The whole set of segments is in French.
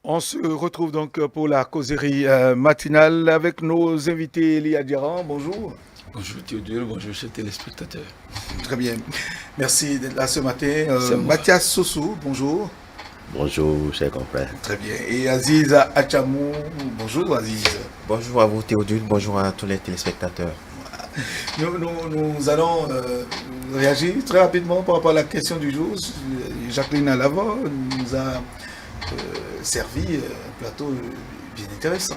On se retrouve donc pour la causerie matinale avec nos invités Elia Diaran. Bonjour. Bonjour Théodule, bonjour chers téléspectateurs. Très bien. Merci d'être là ce matin. Mathias Sossou, bonjour. Bonjour, chers confrères. Très bien. Et Aziz Achamou, bonjour Aziz. Bonjour à vous Théodule, bonjour à tous les téléspectateurs. Nous allons réagir très rapidement par rapport à la question du jour. Jacqueline Alava nous a servi un plateau bien intéressant.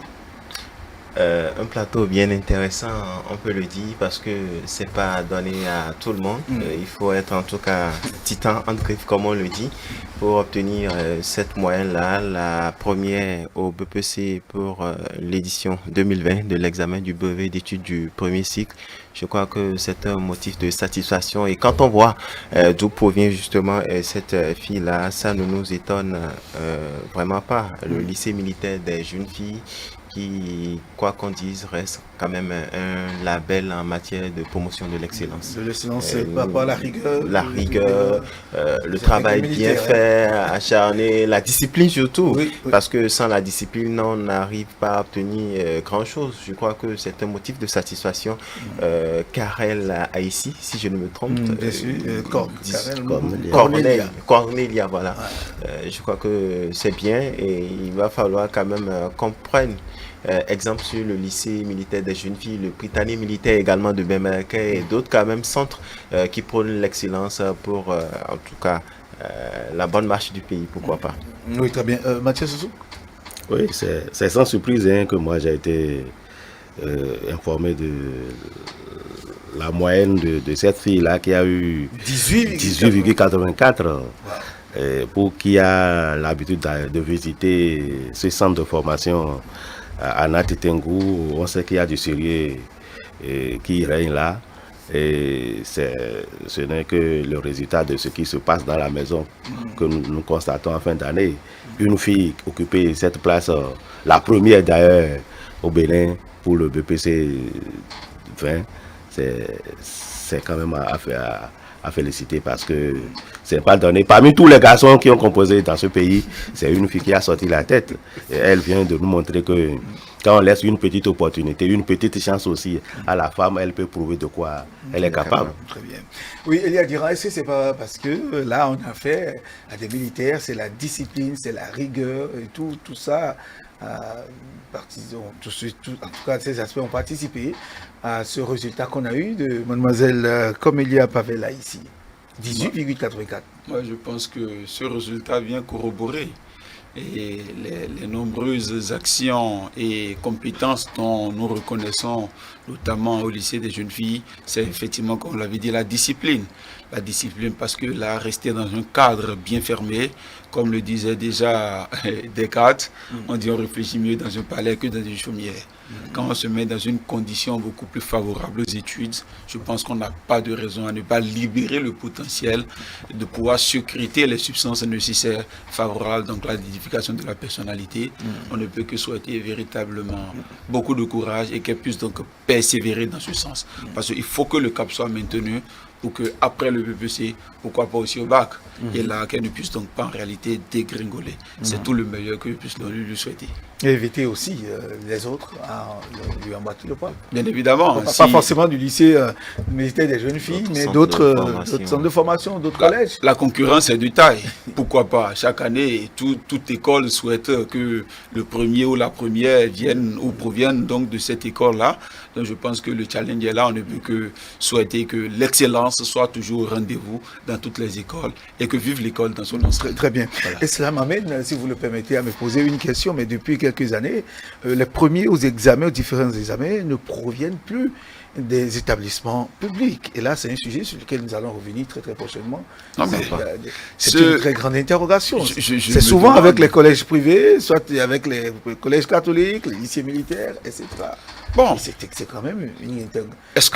Un plateau bien intéressant, on peut le dire, parce que c'est pas donné à tout le monde. Il faut être en tout cas titan entre griffes, comme on le dit, pour obtenir cette moyenne-là, la première au BPC pour l'édition 2020 de l'examen du brevet d'études du premier cycle. Je crois que c'est un motif de satisfaction. Et quand on voit d'où provient justement cette fille-là, ça ne nous étonne vraiment pas. Le lycée militaire des jeunes filles, qui, quoi qu'on dise, reste quand même un label en matière de promotion de l'excellence. De l'excellence, c'est par rapport à la rigueur. La rigueur, le travail bien fait, acharné, la discipline surtout. Oui. Parce que sans la discipline, on n'arrive pas à obtenir grand-chose. Je crois que c'est un motif de satisfaction. Karel Aïssi, si je ne me trompe. Bien sûr, Cornelia, voilà. Ouais. Je crois que c'est bien et il va falloir quand même qu'on prenne exemple sur le lycée militaire des jeunes filles, le Britannique militaire également de Bemerké et d'autres quand même centres qui prônent l'excellence pour en tout cas la bonne marche du pays, pourquoi pas. Oui, très bien. Mathias Sossou? Oui, c'est sans surprise que moi j'ai été informé de la moyenne de cette fille-là qui a eu 18,84. Pour qui a l'habitude de visiter ce centre de formation à Natitengu, on sait qu'il y a du sérieux qui règne là. Et ce n'est que le résultat de ce qui se passe dans la maison que nous constatons en fin d'année. Une fille occupait cette place, la première d'ailleurs au Bénin pour le BPC 20, c'est quand même à féliciter parce que c'est pas donné. Parmi tous les garçons qui ont composé dans ce pays, c'est une fille qui a sorti la tête. Et elle vient de nous montrer que quand on laisse une petite opportunité, une petite chance aussi à la femme, elle peut prouver de quoi elle est capable. Très bien. Oui, Elia dira, est-ce que c'est pas parce que là, on a fait à des militaires, c'est la discipline, c'est la rigueur et tout ça. En tout cas, ces aspects ont participé à ce résultat qu'on a eu de mademoiselle Comélia Pavella ici. 18,84. Moi, je pense que ce résultat vient corroborer et les nombreuses actions et compétences dont nous reconnaissons, notamment au lycée des jeunes filles, c'est effectivement, comme on l'avait dit, la discipline. La discipline parce que là, rester dans un cadre bien fermé, comme le disait déjà Descartes, on dit on réfléchit mieux dans un palais que dans une chaumière. Quand on se met dans une condition beaucoup plus favorable aux études, je pense qu'on n'a pas de raison à ne pas libérer le potentiel de pouvoir sécréter les substances nécessaires favorables donc à l'édification de la personnalité. On ne peut que souhaiter véritablement beaucoup de courage et qu'elle puisse donc persévérer dans ce sens. Parce qu'il faut que le cap soit maintenu pour qu'après le BPC, pourquoi pas aussi au bac, et là, qu'elle ne puisse donc pas en réalité dégringoler. C'est tout le meilleur que je puisse lui souhaiter. Et éviter aussi les autres à lui emboîter le pas. Bien évidemment. Pas forcément du lycée militaire des jeunes filles, mais d'autres centres de formation, d'autres collèges. La concurrence est de taille. Pourquoi pas? Chaque année, toute école souhaite que le premier ou la première vienne ou provienne donc de cette école-là. Donc je pense que le challenge est là. On ne peut que souhaiter que l'excellence soit toujours au rendez-vous dans toutes les écoles et que vive l'école dans son ensemble. Très bien. Voilà. Et cela m'amène, si vous le permettez, à me poser une question, mais depuis quelques années, les premiers aux différents examens, ne proviennent plus des établissements publics. Et là, c'est un sujet sur lequel nous allons revenir très très prochainement. C'est une très grande interrogation. C'est souvent avec les collèges privés, soit avec les collèges catholiques, les lycées militaires, etc. Bon, c'est quand même une Est-ce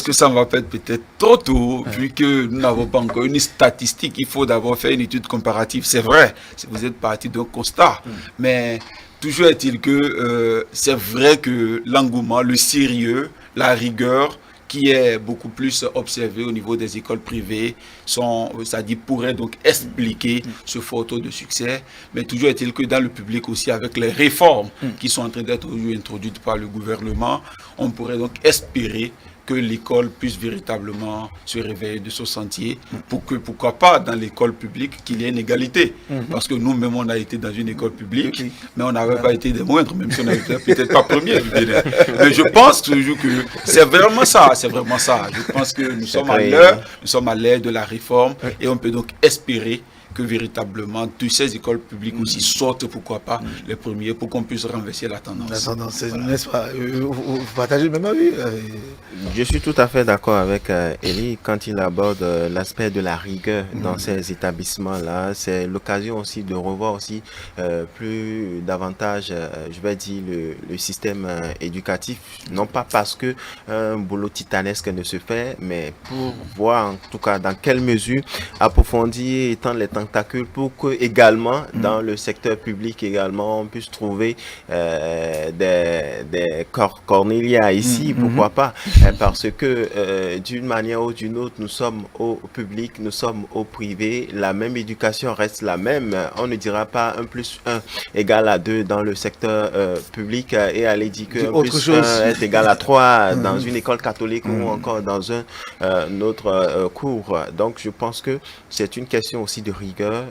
que ça va pas être peut-être trop tôt, vu que nous n'avons pas encore une statistique? Il faut d'abord faire une étude comparative. C'est vrai, vous êtes parti d'un constat, mais toujours est-il que c'est vrai que l'engouement, le sérieux, la rigueur qui est beaucoup plus observé au niveau des écoles privées, c'est-à-dire pourrait donc expliquer ce fort taux de succès. Mais toujours est-il que dans le public aussi, avec les réformes qui sont en train d'être introduites par le gouvernement, on pourrait donc espérer que l'école puisse véritablement se réveiller de ce sentier pour que, pourquoi pas, dans l'école publique, qu'il y ait une égalité. Parce que nous-mêmes, on a été dans une école publique, mais on n'avait pas été des moindres, même si on n'avait peut-être pas premier du Bénin. Mais je pense toujours que c'est vraiment ça, c'est vraiment ça. Je pense que nous sommes à l'ère de la réforme et on peut donc espérer que véritablement de ces écoles publiques aussi sortent, pourquoi pas, les premiers, pour qu'on puisse renverser la tendance. La tendance, n'est-ce pas? Vous partagez le même avis? Je suis tout à fait d'accord avec Elie quand il aborde l'aspect de la rigueur dans ces établissements-là. C'est l'occasion aussi de revoir aussi plus davantage, je vais dire, le système éducatif. Non pas parce que un boulot titanesque ne se fait, mais pour voir en tout cas dans quelle mesure approfondir, étendre les tentacules pour que également dans le secteur public également on puisse trouver des Cornelia ici, pourquoi pas, parce que d'une manière ou d'une autre nous sommes au public, nous sommes au privé, la même éducation reste la même. On ne dira pas 1 + 1 = 2 dans le secteur public et aller dire que 1 + 1 est égal à 3 dans une école catholique ou encore dans un autre cours. Donc je pense que c'est une question aussi de rigueur,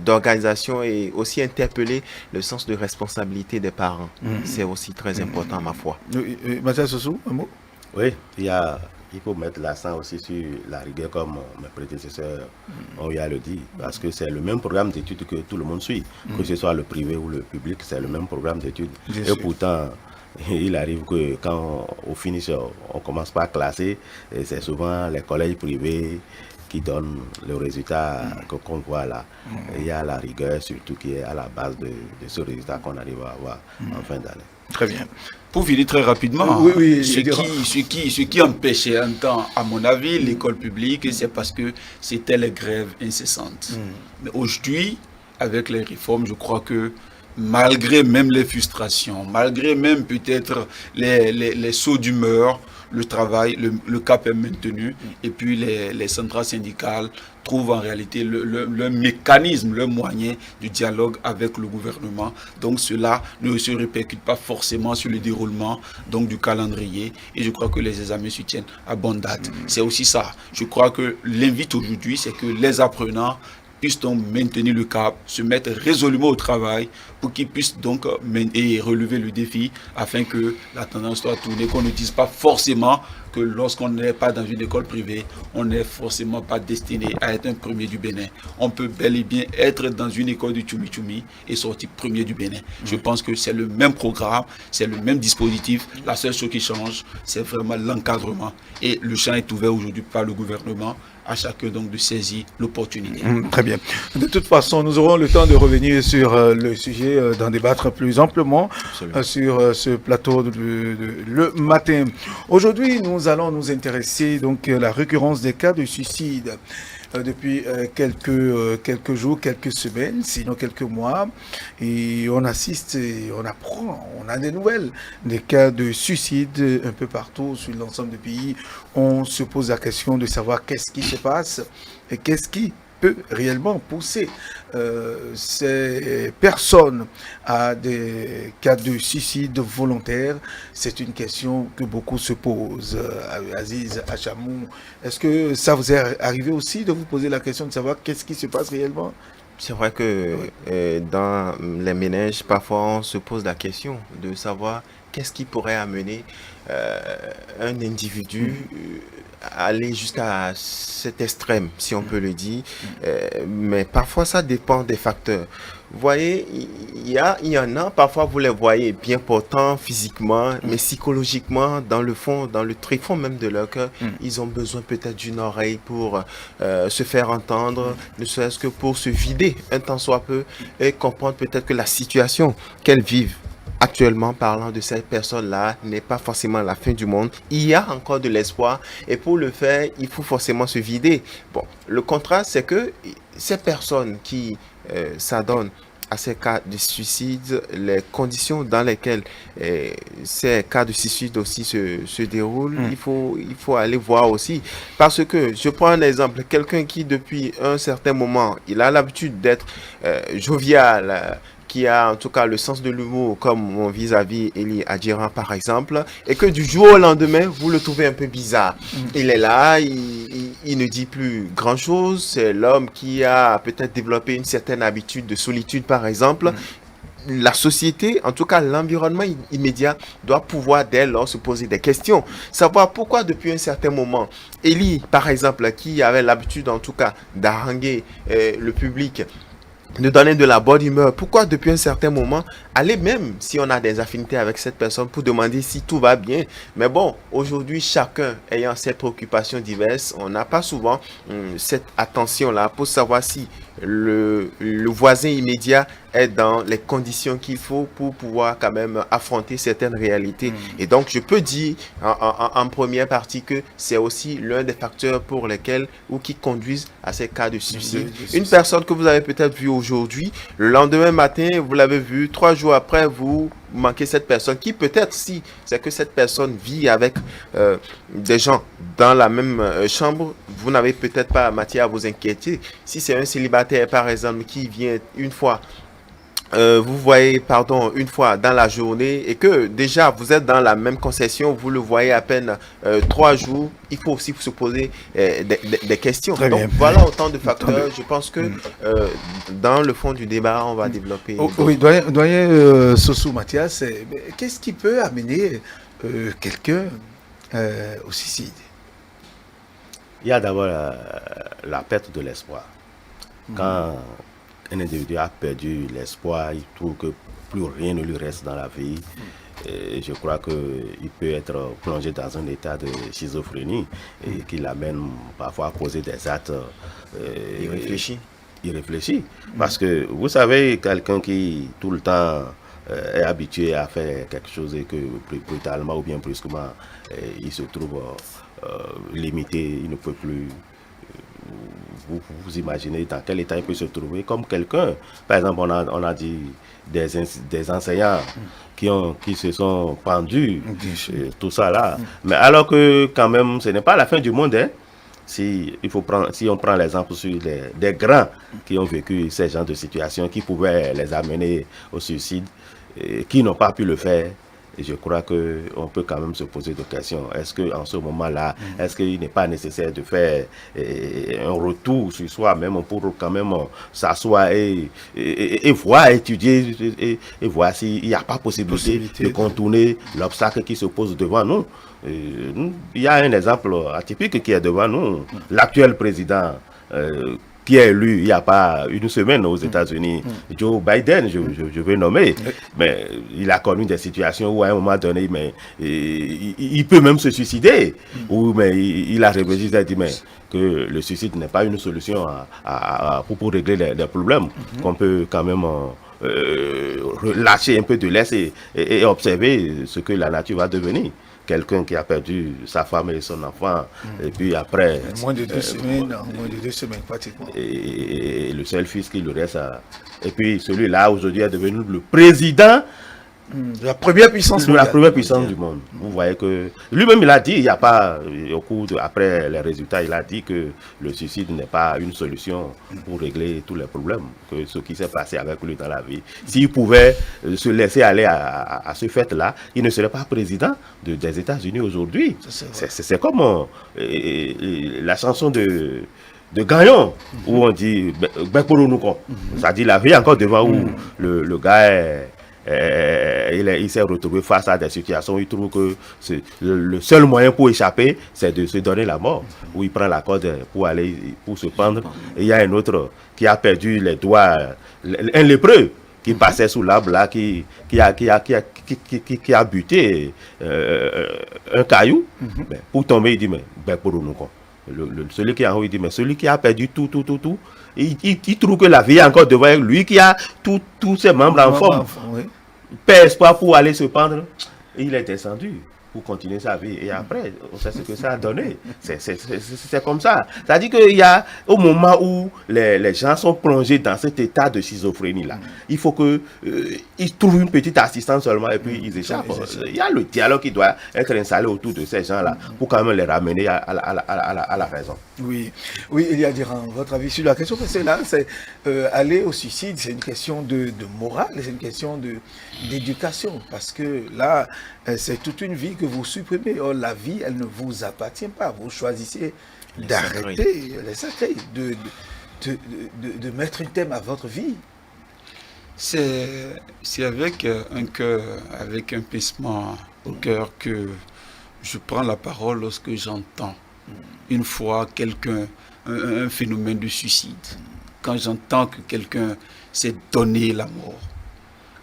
d'organisation et aussi interpeller le sens de responsabilité des parents. C'est aussi très important, ma foi. Mathias Sossou, un mot? Oui, il faut mettre l'accent aussi sur la rigueur, comme mes prédécesseurs ont eu à le dire, parce que c'est le même programme d'études que tout le monde suit, que ce soit le privé ou le public, c'est le même programme d'études. Et pourtant, il arrive que quand au finish, on commence par classer, et c'est souvent les collèges privés qui donnent le résultat qu'on voit là. Il y a la rigueur surtout qui est à la base de ce résultat qu'on arrive à avoir en fin d'année. Très bien. Pour finir très rapidement, ce qui empêchait un temps, à mon avis, l'école publique, c'est parce que c'était les grèves incessantes. Mais aujourd'hui, avec les réformes, je crois que malgré même les frustrations, malgré même peut-être les sauts d'humeur, le travail, le cap est maintenu, et puis les centrales syndicales trouvent en réalité le mécanisme, le moyen du dialogue avec le gouvernement. Donc cela ne se répercute pas forcément sur le déroulement donc, du calendrier, et je crois que les examens se tiennent à bonne date. C'est aussi ça. Je crois que l'invite aujourd'hui, c'est que les apprenants puissent donc maintenir le cap, se mettre résolument au travail pour qu'ils puissent donc relever le défi afin que la tendance soit tournée, qu'on ne dise pas forcément que lorsqu'on n'est pas dans une école privée, on n'est forcément pas destiné à être un premier du Bénin. On peut bel et bien être dans une école du Tchoumi-Tchoumi et sortir premier du Bénin. Je pense que c'est le même programme, c'est le même dispositif. La seule chose qui change, c'est vraiment l'encadrement. Et le champ est ouvert aujourd'hui par le gouvernement, à chacun donc de saisir l'opportunité. Très bien. De toute façon, nous aurons le temps de revenir sur le sujet, d'en débattre plus amplement sur ce plateau le matin. Aujourd'hui, nous allons nous intéresser donc à la récurrence des cas de suicide. Depuis quelques jours, quelques semaines, sinon quelques mois, et on assiste, et on apprend, on a des nouvelles, des cas de suicide un peu partout sur l'ensemble du pays. On se pose la question de savoir qu'est-ce qui se passe et qu'est-ce qui peut réellement pousser ces personnes à des cas de suicide volontaire. C'est une question que beaucoup se posent. Aziz Achamou, est-ce que ça vous est arrivé aussi de vous poser la question de savoir qu'est-ce qui se passe réellement? C'est vrai que dans les ménages, parfois on se pose la question de savoir qu'est-ce qui pourrait amener un individu à aller jusqu'à cet extrême, si on peut le dire. Mais parfois, ça dépend des facteurs. Vous voyez, il y en a, parfois vous les voyez bien portants physiquement, mais psychologiquement, dans le fond, dans le tréfonds même de leur cœur, ils ont besoin peut-être d'une oreille pour se faire entendre, ne serait-ce que pour se vider un tant soit peu et comprendre peut-être que la situation qu'elles vivent actuellement, parlant de cette personne-là, n'est pas forcément la fin du monde. Il y a encore de l'espoir et pour le faire, il faut forcément se vider. Bon, le contraste, c'est que ces personnes qui s'adonnent à ces cas de suicide, les conditions dans lesquelles ces cas de suicide aussi se déroulent, il faut aller voir aussi. Parce que, je prends un exemple, quelqu'un qui depuis un certain moment, il a l'habitude d'être jovial, qui a en tout cas le sens de l'humour comme mon vis-à-vis Eli Adjiran par exemple, et que du jour au lendemain, vous le trouvez un peu bizarre. Il est là, il ne dit plus grand-chose, c'est l'homme qui a peut-être développé une certaine habitude de solitude par exemple. La société, en tout cas l'environnement immédiat, doit pouvoir dès lors se poser des questions. Savoir pourquoi depuis un certain moment, Eli par exemple, qui avait l'habitude en tout cas d'haranguer le public, de donner de la bonne humeur. Pourquoi depuis un certain moment, aller même si on a des affinités avec cette personne pour demander si tout va bien. Mais bon, aujourd'hui, chacun ayant ses préoccupations diverses, on n'a pas souvent cette attention-là pour savoir si le voisin immédiat est dans les conditions qu'il faut pour pouvoir quand même affronter certaines réalités. Et donc, je peux dire en première partie que c'est aussi l'un des facteurs pour lesquels ou qui conduisent à ces cas de suicide. Une personne que vous avez peut-être vue aujourd'hui, le lendemain matin, vous l'avez vue, 3 jours après, vous manquez cette personne qui peut-être, si c'est que cette personne vit avec des gens dans la même chambre, vous n'avez peut-être pas matière à vous inquiéter. Si c'est un célibataire, par exemple, qui vient une fois, vous voyez, une fois dans la journée et que déjà vous êtes dans la même concession, vous le voyez à peine 3 jours, il faut aussi se poser des questions. Très Donc bien. voilà autant de facteurs. Je pense que dans le fond du débat, on va développer. Oui, doyen Sossou Mathias, qu'est-ce qui peut amener quelqu'un au suicide? Il y a d'abord la perte de l'espoir. Quand un individu a perdu l'espoir, il trouve que plus rien ne lui reste dans la vie. Et je crois qu'il peut être plongé dans un état de schizophrénie et qui l'amène parfois à poser des actes irréfléchis. Parce que vous savez, quelqu'un qui tout le temps est habitué à faire quelque chose et que brutalement ou bien brusquement il se trouve limité, il ne peut plus. Vous imaginez dans quel état il peut se trouver, comme quelqu'un, par exemple on a dit des enseignants qui se sont pendus, tout ça là, mais alors que quand même ce n'est pas la fin du monde, hein. Si on prend l'exemple sur des grands qui ont vécu ces genres de situations qui pouvaient les amener au suicide, qui n'ont pas pu le faire. Et je crois qu'on peut quand même se poser des questions. Est-ce qu'en ce moment-là, est-ce qu'il n'est pas nécessaire de faire un retour sur soi-même pour quand même s'asseoir et voir, étudier et voir s'il n'y a pas possibilité de contourner l'obstacle qui se pose devant nous. Il y a un exemple atypique qui est devant nous. L'actuel président qui est élu il n'y a pas une semaine aux États-Unis, Joe Biden, je vais nommer, mais il a connu des situations où à un moment donné, mais, il peut même se suicider, ou mais il a réfléchi, il a dit mais, que le suicide n'est pas une solution pour régler les problèmes, qu'on peut quand même lâcher un peu de laisse et observer ce que la nature va devenir. Quelqu'un qui a perdu sa femme et son enfant, et puis après... Moins de 2 semaines, pratiquement. Et le seul fils qui lui reste, et puis celui-là, aujourd'hui, est devenu le président la première puissance mondiale. La première puissance du monde. Vous voyez que... Lui-même, il a dit, il n'y a pas, après les résultats, il a dit que le suicide n'est pas une solution pour régler tous les problèmes, que ce qui s'est passé avec lui dans la vie. S'il pouvait se laisser aller à ce fait-là, il ne serait pas président des États-Unis aujourd'hui. C'est comme la chanson de Gaillon, où on dit c'est-à-dire la vie encore devant où le gars il s'est retrouvé face à des situations où il trouve que le seul moyen pour échapper, c'est de se donner la mort, où il prend la corde pour se pendre. Et il y a un autre qui a perdu les doigts, un lépreux qui passait sous l'arbre là, qui a buté un caillou, pour tomber, il dit mais pour nous quoi. Celui qui est en haut, il dit mais celui qui a perdu tout, il trouve que la vie est encore devant lui, qui a tous ses membres en forme, perd espoir pour aller se pendre, et il est descendu. pour continuer sa vie. Et après, on sait ce que ça a donné. C'est comme ça. C'est-à-dire qu'il y a, au moment où les gens sont plongés dans cet état de schizophrénie-là, il faut qu'ils trouvent une petite assistance seulement et puis ils échappent. Il y a le dialogue qui doit être installé autour de ces gens-là pour quand même les ramener à la raison. Oui, Elia Diran, votre avis sur la question, parce que là, c'est aller au suicide, c'est une question de morale, c'est une question d'éducation, parce que là, c'est toute une vie que vous supprimez. Or, la vie, elle ne vous appartient pas. Vous choisissez d'arrêter, les sacrés, de mettre un thème à votre vie. C'est avec un cœur, avec un pincement au cœur que je prends la parole lorsque j'entends une fois un phénomène de suicide. Quand j'entends que quelqu'un s'est donné la mort,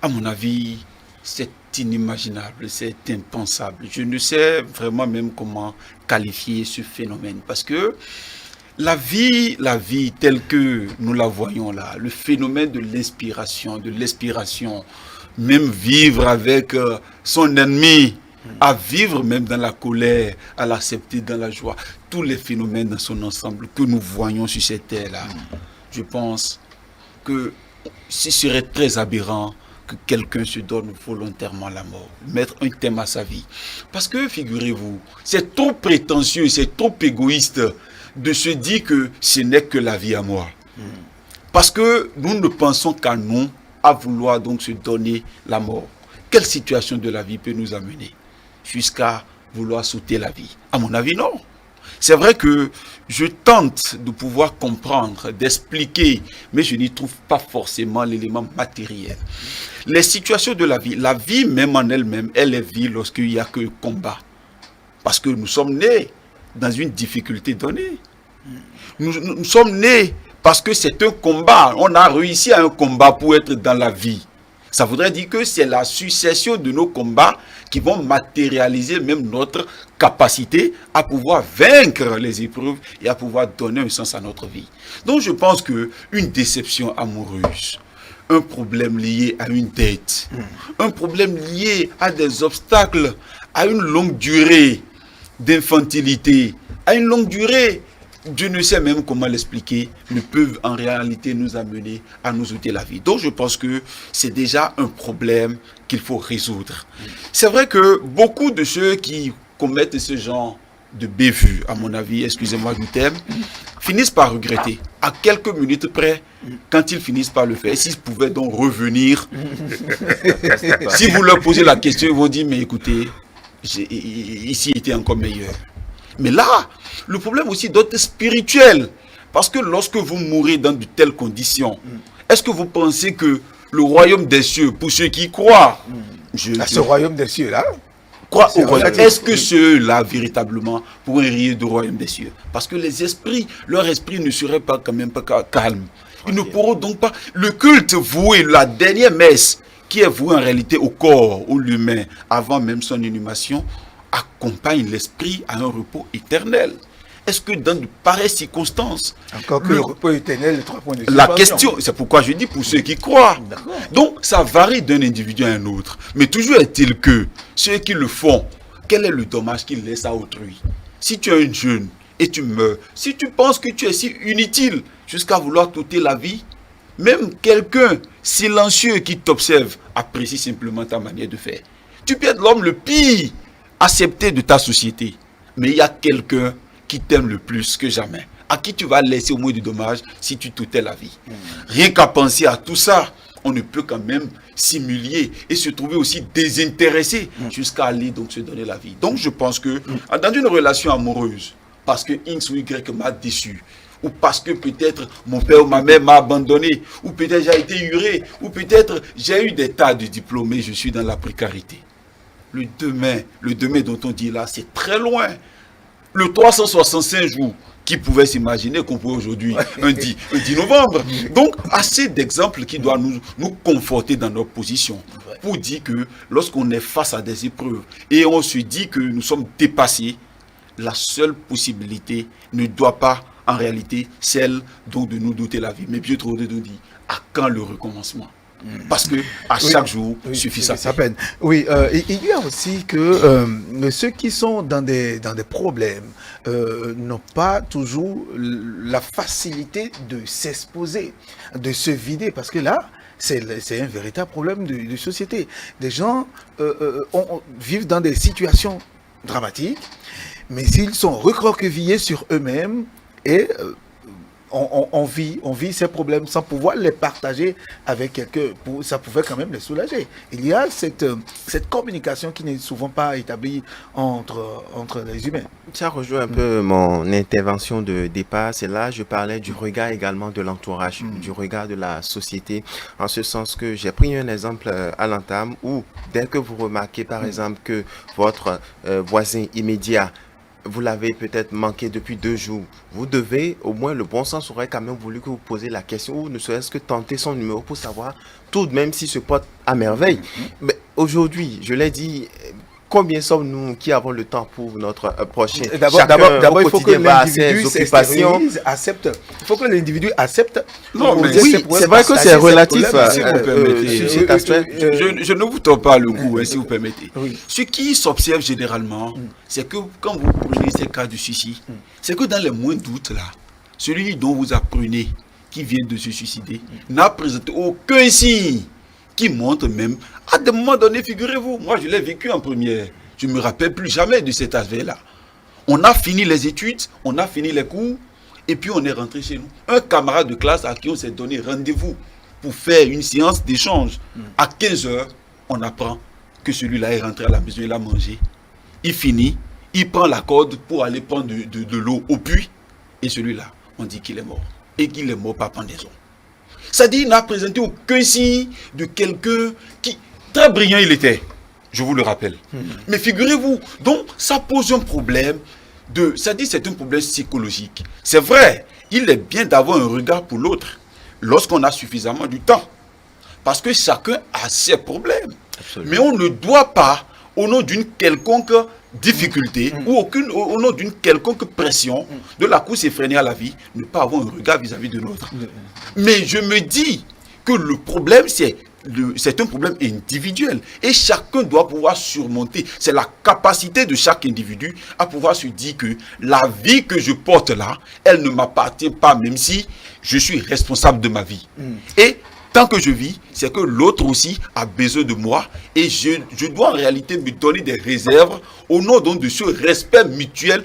à mon avis, c'est inimaginable, c'est impensable. Je ne sais vraiment même comment qualifier ce phénomène parce que la vie telle que nous la voyons là, le phénomène de l'expiration, même vivre avec son ennemi, à vivre même dans la colère, à l'accepter dans la joie, tous les phénomènes dans son ensemble que nous voyons sur cette terre-là, je pense que ce serait très aberrant que quelqu'un se donne volontairement la mort, mettre un thème à sa vie. Parce que, figurez-vous, c'est trop prétentieux, c'est trop égoïste de se dire que ce n'est que la vie à moi. Parce que nous ne pensons qu'à nous, à vouloir donc se donner la mort. Quelle situation de la vie peut nous amener jusqu'à vouloir sauter la vie? À mon avis, non. C'est vrai que je tente de pouvoir comprendre, d'expliquer, mais je n'y trouve pas forcément l'élément matériel. Les situations de la vie même en elle-même, elle est vie lorsqu'il n'y a que combat. Parce que nous sommes nés dans une difficulté donnée. Nous sommes nés parce que c'est un combat. On a réussi à un combat pour être dans la vie. Ça voudrait dire que c'est la succession de nos combats qui vont matérialiser même notre capacité à pouvoir vaincre les épreuves et à pouvoir donner un sens à notre vie. Donc je pense qu'une déception amoureuse, un problème lié à une dette, un problème lié à des obstacles, à une longue durée d'infantilité, à une longue durée, je ne sais même comment l'expliquer, ne peuvent en réalité nous amener à nous ôter la vie. Donc je pense que c'est déjà un problème qu'il faut résoudre. C'est vrai que beaucoup de ceux qui commettent ce genre de bévues, à mon avis, excusez-moi du terme, finissent par regretter. À quelques minutes près, quand ils finissent par le faire, s'ils pouvaient donc revenir, si vous leur posez la question, ils vont dire, mais écoutez, ici était encore meilleur. Mais là, le problème aussi doit être spirituel. Parce que lorsque vous mourrez dans de telles conditions, est-ce que vous pensez que le royaume des cieux, pour ceux qui croient, ce royaume des cieux-là, est-ce que ceux-là, véritablement, pourraient rire du royaume des cieux? Parce que les esprits, leur esprit ne serait pas quand même pas calme. Ils ne pourront donc pas... Le culte voué, la dernière messe, qui est vouée en réalité au corps, ou l'humain, avant même son inhumation, accompagne l'esprit à un repos éternel. Est-ce que dans de pareilles circonstances... Encore que le repos éternel, les 3 points de suspension. La question, c'est pourquoi je dis pour ceux qui croient. Donc, ça varie d'un individu à un autre. Mais toujours est-il que ceux qui le font, quel est le dommage qu'ils laissent à autrui? Si tu es un jeune et tu meurs, si tu penses que tu es si inutile jusqu'à vouloir t'ôter la vie, même quelqu'un silencieux qui t'observe apprécie simplement ta manière de faire. Tu peux être l'homme le pire accepté de ta société, mais il y a quelqu'un qui t'aime le plus que jamais, à qui tu vas laisser au moins du dommage si tu t'ôtais la vie. Rien qu'à penser à tout ça, on ne peut quand même s'humilier et se trouver aussi désintéressé jusqu'à aller donc se donner la vie. Donc je pense que dans une relation amoureuse, parce que X ou Y m'a déçu, ou parce que peut-être mon père ou ma mère m'a abandonné, ou peut-être j'ai été huré, ou peut-être j'ai eu des tas de diplômes et je suis dans la précarité. Le demain dont on dit là, c'est très loin. Le 365 jours, qui pouvait s'imaginer qu'on pourrait aujourd'hui, un 10 novembre. Donc, assez d'exemples qui doivent nous conforter dans notre position. Pour dire que lorsqu'on est face à des épreuves et on se dit que nous sommes dépassés, la seule possibilité ne doit pas, en réalité, celle donc de nous doter la vie. Mais bien trop de nous dire, à quand le recommencement? Parce que à chaque jour suffit sa peine. Oui, il y a aussi que ceux qui sont dans des problèmes n'ont pas toujours la facilité de s'exposer, de se vider, parce que là, c'est un véritable problème de société. Des gens vivent dans des situations dramatiques, mais s'ils sont recroquevillés sur eux-mêmes et on vit ces problèmes sans pouvoir les partager avec quelqu'un. Ça pouvait quand même les soulager. Il y a cette communication qui n'est souvent pas établie entre les humains. Ça rejoint un peu mon intervention de départ. C'est là, je parlais du regard également de l'entourage, du regard de la société. En ce sens que j'ai pris un exemple à l'entame où, dès que vous remarquez par exemple que votre voisin immédiat, vous l'avez peut-être manqué depuis 2 jours. Vous devez, au moins le bon sens aurait quand même voulu que vous posiez la question ou ne serait-ce que tenter son numéro pour savoir tout de même s'il se porte à merveille. Mais aujourd'hui, je l'ai dit, combien sommes-nous qui avons le temps pour notre prochain? D'abord, il faut que l'individu accepte. Il faut que l'individu accepte. Non, mais oui, c'est vrai que c'est relatif. Si vous permettez, je ne vous tords pas le cou, si vous permettez. Oui. Ce qui s'observe généralement, c'est que quand vous prenez ces cas de suicide, c'est que dans les moindres doutes là, celui dont vous apprenez qui vient de se suicider n'a présenté aucun signe qui montre même, à des moments donnés, figurez-vous, moi je l'ai vécu en première, je ne me rappelle plus jamais de cet aspect-là. On a fini les études, on a fini les cours, et puis on est rentré chez nous. Un camarade de classe à qui on s'est donné rendez-vous pour faire une séance d'échange, à 15h, on apprend que celui-là est rentré à la maison, il a mangé, il finit, il prend la corde pour aller prendre de l'eau au puits, et celui-là, on dit qu'il est mort, et qu'il est mort par pendaison. C'est-à-dire qu'il n'a présenté aucun signe de quelqu'un qui... Très brillant il était, je vous le rappelle. Mais figurez-vous, donc ça pose un problème de... C'est-à-dire c'est un problème psychologique. C'est vrai, il est bien d'avoir un regard pour l'autre lorsqu'on a suffisamment du temps. Parce que chacun a ses problèmes. Absolument. Mais on ne doit pas, au nom d'une quelconque difficulté ou au nom d'une quelconque pression de la course effrénée à la vie, ne pas avoir un regard vis-à-vis de l'autre. Mais je me dis que le problème, c'est un problème individuel et chacun doit pouvoir surmonter. C'est la capacité de chaque individu à pouvoir se dire que la vie que je porte là, elle ne m'appartient pas, même si je suis responsable de ma vie. Et tant que je vis, c'est que l'autre aussi a besoin de moi et je dois en réalité me donner des réserves au nom donc de ce respect mutuel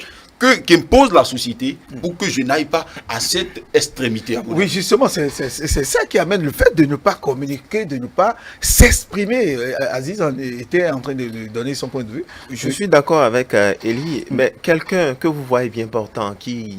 qu'impose la société pour que je n'aille pas à cette extrémité. Oui, justement, c'est ça qui amène le fait de ne pas communiquer, de ne pas s'exprimer. Aziz était en train de donner son point de vue. Je suis d'accord avec Elie, mais quelqu'un que vous voyez bien portant, qui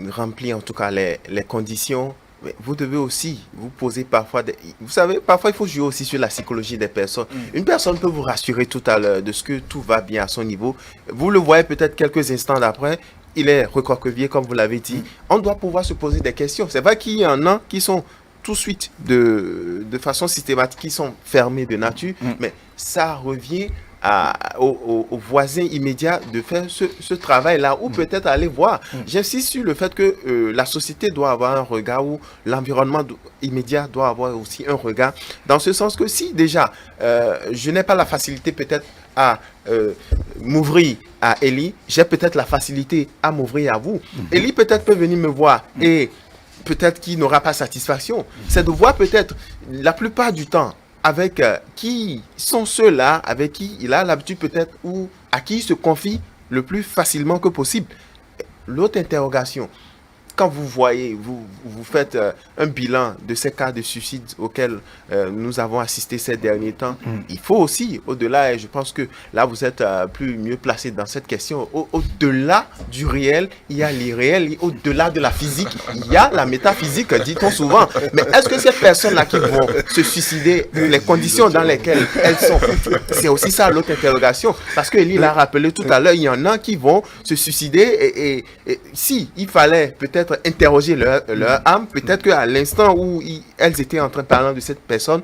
remplit en tout cas les conditions, mais vous devez aussi vous poser parfois vous savez, parfois il faut jouer aussi sur la psychologie des personnes. Une personne peut vous rassurer tout à l'heure de ce que tout va bien à son niveau. Vous le voyez peut-être quelques instants d'après, il est recroquevillé comme vous l'avez dit. On doit pouvoir se poser des questions. C'est vrai qu'il y en a qui sont tout de suite de façon systématique, qui sont fermés de nature, mais ça revient aux voisins immédiats de faire ce travail-là, ou peut-être aller voir. J'insiste sur le fait que la société doit avoir un regard, ou l'environnement immédiat doit avoir aussi un regard, dans ce sens que si déjà je n'ai pas la facilité peut-être à m'ouvrir à Elie, j'ai peut-être la facilité à m'ouvrir à vous. Elie peut-être peut venir me voir et peut-être qu'il n'aura pas satisfaction. C'est de voir peut-être la plupart du temps avec qui sont ceux-là avec qui il a l'habitude peut-être ou à qui il se confie le plus facilement que possible. L'autre interrogation, quand vous voyez, vous faites un bilan de ces cas de suicide auxquels nous avons assisté ces derniers temps, il faut aussi, au-delà, et je pense que là vous êtes mieux placé dans cette question, au-delà du réel, il y a l'irréel, au-delà de la physique, il y a la métaphysique, dit-on souvent. Mais est-ce que ces personnes-là qui vont se suicider, les conditions dans lesquelles elles sont, c'est aussi ça l'autre interrogation. Parce que Elie l'a rappelé tout à l'heure, il y en a qui vont se suicider et si il fallait peut-être interroger leur âme, peut-être qu'à l'instant où elles étaient en train de parler de cette personne,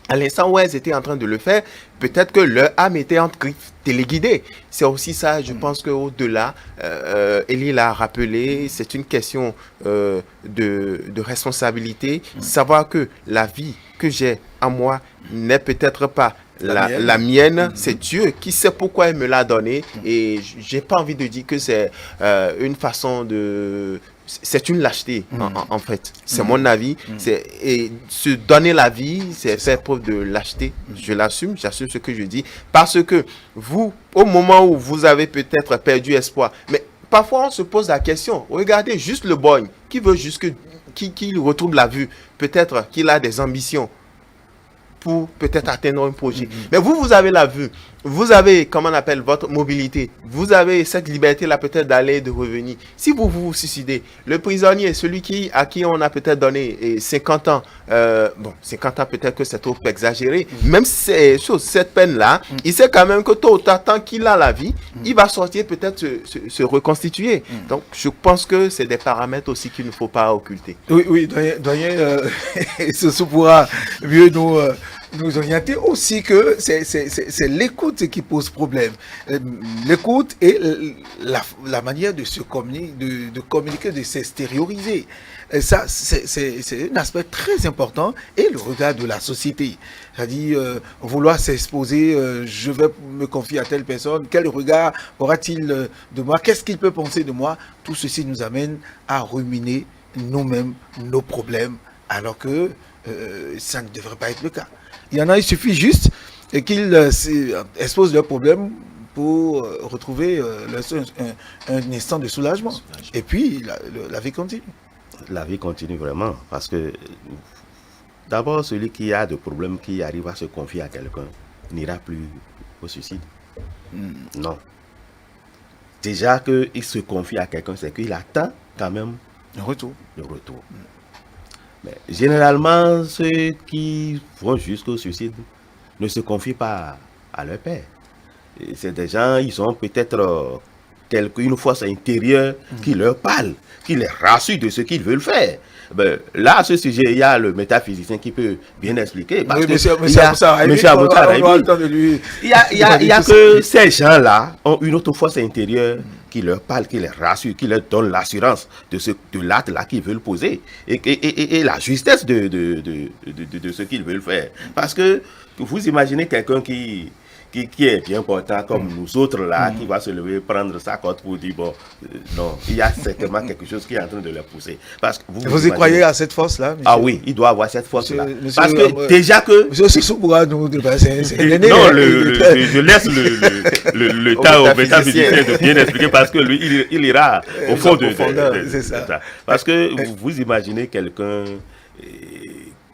à l'instant où elles étaient en train de le faire, peut-être que leur âme était en train de téléguider. C'est aussi ça, je pense qu'au-delà, Elie l'a rappelé, c'est une question de responsabilité, savoir que la vie que j'ai en moi n'est peut-être pas la mienne, c'est Dieu qui sait pourquoi il me l'a donné. Et j'ai pas envie de dire que c'est une façon de... C'est une lâcheté, en fait. C'est mon avis. Et se donner la vie, c'est faire preuve de lâcheté. Je l'assume, j'assume ce que je dis. Parce que vous, au moment où vous avez peut-être perdu espoir, mais parfois on se pose la question, regardez juste le boy qui veut juste qu'il retrouve la vue. Peut-être qu'il a des ambitions pour peut-être atteindre un projet. Mais vous avez la vue. Vous avez, comment on appelle, votre mobilité. Vous avez cette liberté-là peut-être d'aller et de revenir. Si vous suicidez, le prisonnier, celui à qui on a peut-être donné 50 ans, 50 ans peut-être que c'est trop exagéré, même cette peine-là, il sait quand même que tôt ou tard, tant qu'il a la vie, il va sortir peut-être se reconstituer. Donc, je pense que c'est des paramètres aussi qu'il ne faut pas occulter. Oui, doyen, ce pourra mieux nous orienter aussi que c'est l'écoute qui pose problème. L'écoute et la manière de se communiquer, de communiquer, de s'extérioriser. Et ça, c'est un aspect très important. Et le regard de la société. C'est-à-dire, vouloir s'exposer, je vais me confier à telle personne, quel regard aura-t-il de moi, qu'est-ce qu'il peut penser de moi? Tout ceci nous amène à ruminer nous-mêmes nos problèmes, alors que ça ne devrait pas être le cas. Il y en a, il suffit juste qu'ils exposent leurs problèmes pour retrouver un instant de soulagement. Et puis, la vie continue. La vie continue vraiment, parce que d'abord, celui qui a des problèmes, qui arrive à se confier à quelqu'un, n'ira plus au suicide. Non. Déjà qu'il se confie à quelqu'un, c'est qu'il attend quand même le retour. Mais généralement, ceux qui vont jusqu'au suicide ne se confient pas à leur père. C'est des gens, ils ont peut-être une force intérieure qui leur parle, qui les rassure de ce qu'ils veulent faire. Ben, là, à ce sujet, il y a le métaphysicien qui peut bien expliquer. Parce que il y a que ces gens-là ont une autre force intérieure qui leur parle, qui les rassure, qui leur donne l'assurance de l'acte-là qu'ils veulent poser et la justesse de ce qu'ils veulent faire. Parce que vous imaginez quelqu'un qui est bien portant comme nous autres là, qui va se lever, prendre sa cote pour dire bon, non, il y a certainement quelque chose qui est en train de le pousser. Parce que vous y croyez à cette force-là? Ah oui, il doit avoir cette force-là. Parce que déjà que... Monsieur Sissou pourra nous dépasser. Non, je laisse le temps au métaphysicien de bien expliquer parce que lui, il ira au fond de ça. Parce que vous imaginez quelqu'un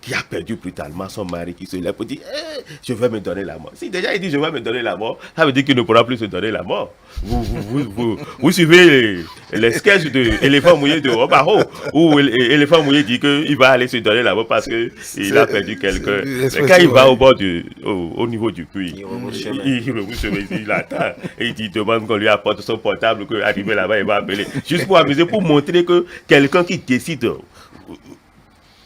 qui a perdu brutalement son mari, qui se lève pour dire je vais me donner la mort. Si déjà il dit je vais me donner la mort, ça veut dire qu'il ne pourra plus se donner la mort. Vous suivez les sketchs de Éléphant mouillé de Obaro, où Éléphant mouillé dit qu'il va aller se donner la mort parce qu'il a perdu quelqu'un. Mais quand il va au niveau du puits, il attend et il demande qu'on lui apporte son portable, qu'arrivé là-bas il va appeler. Juste pour amuser, pour montrer que quelqu'un qui décide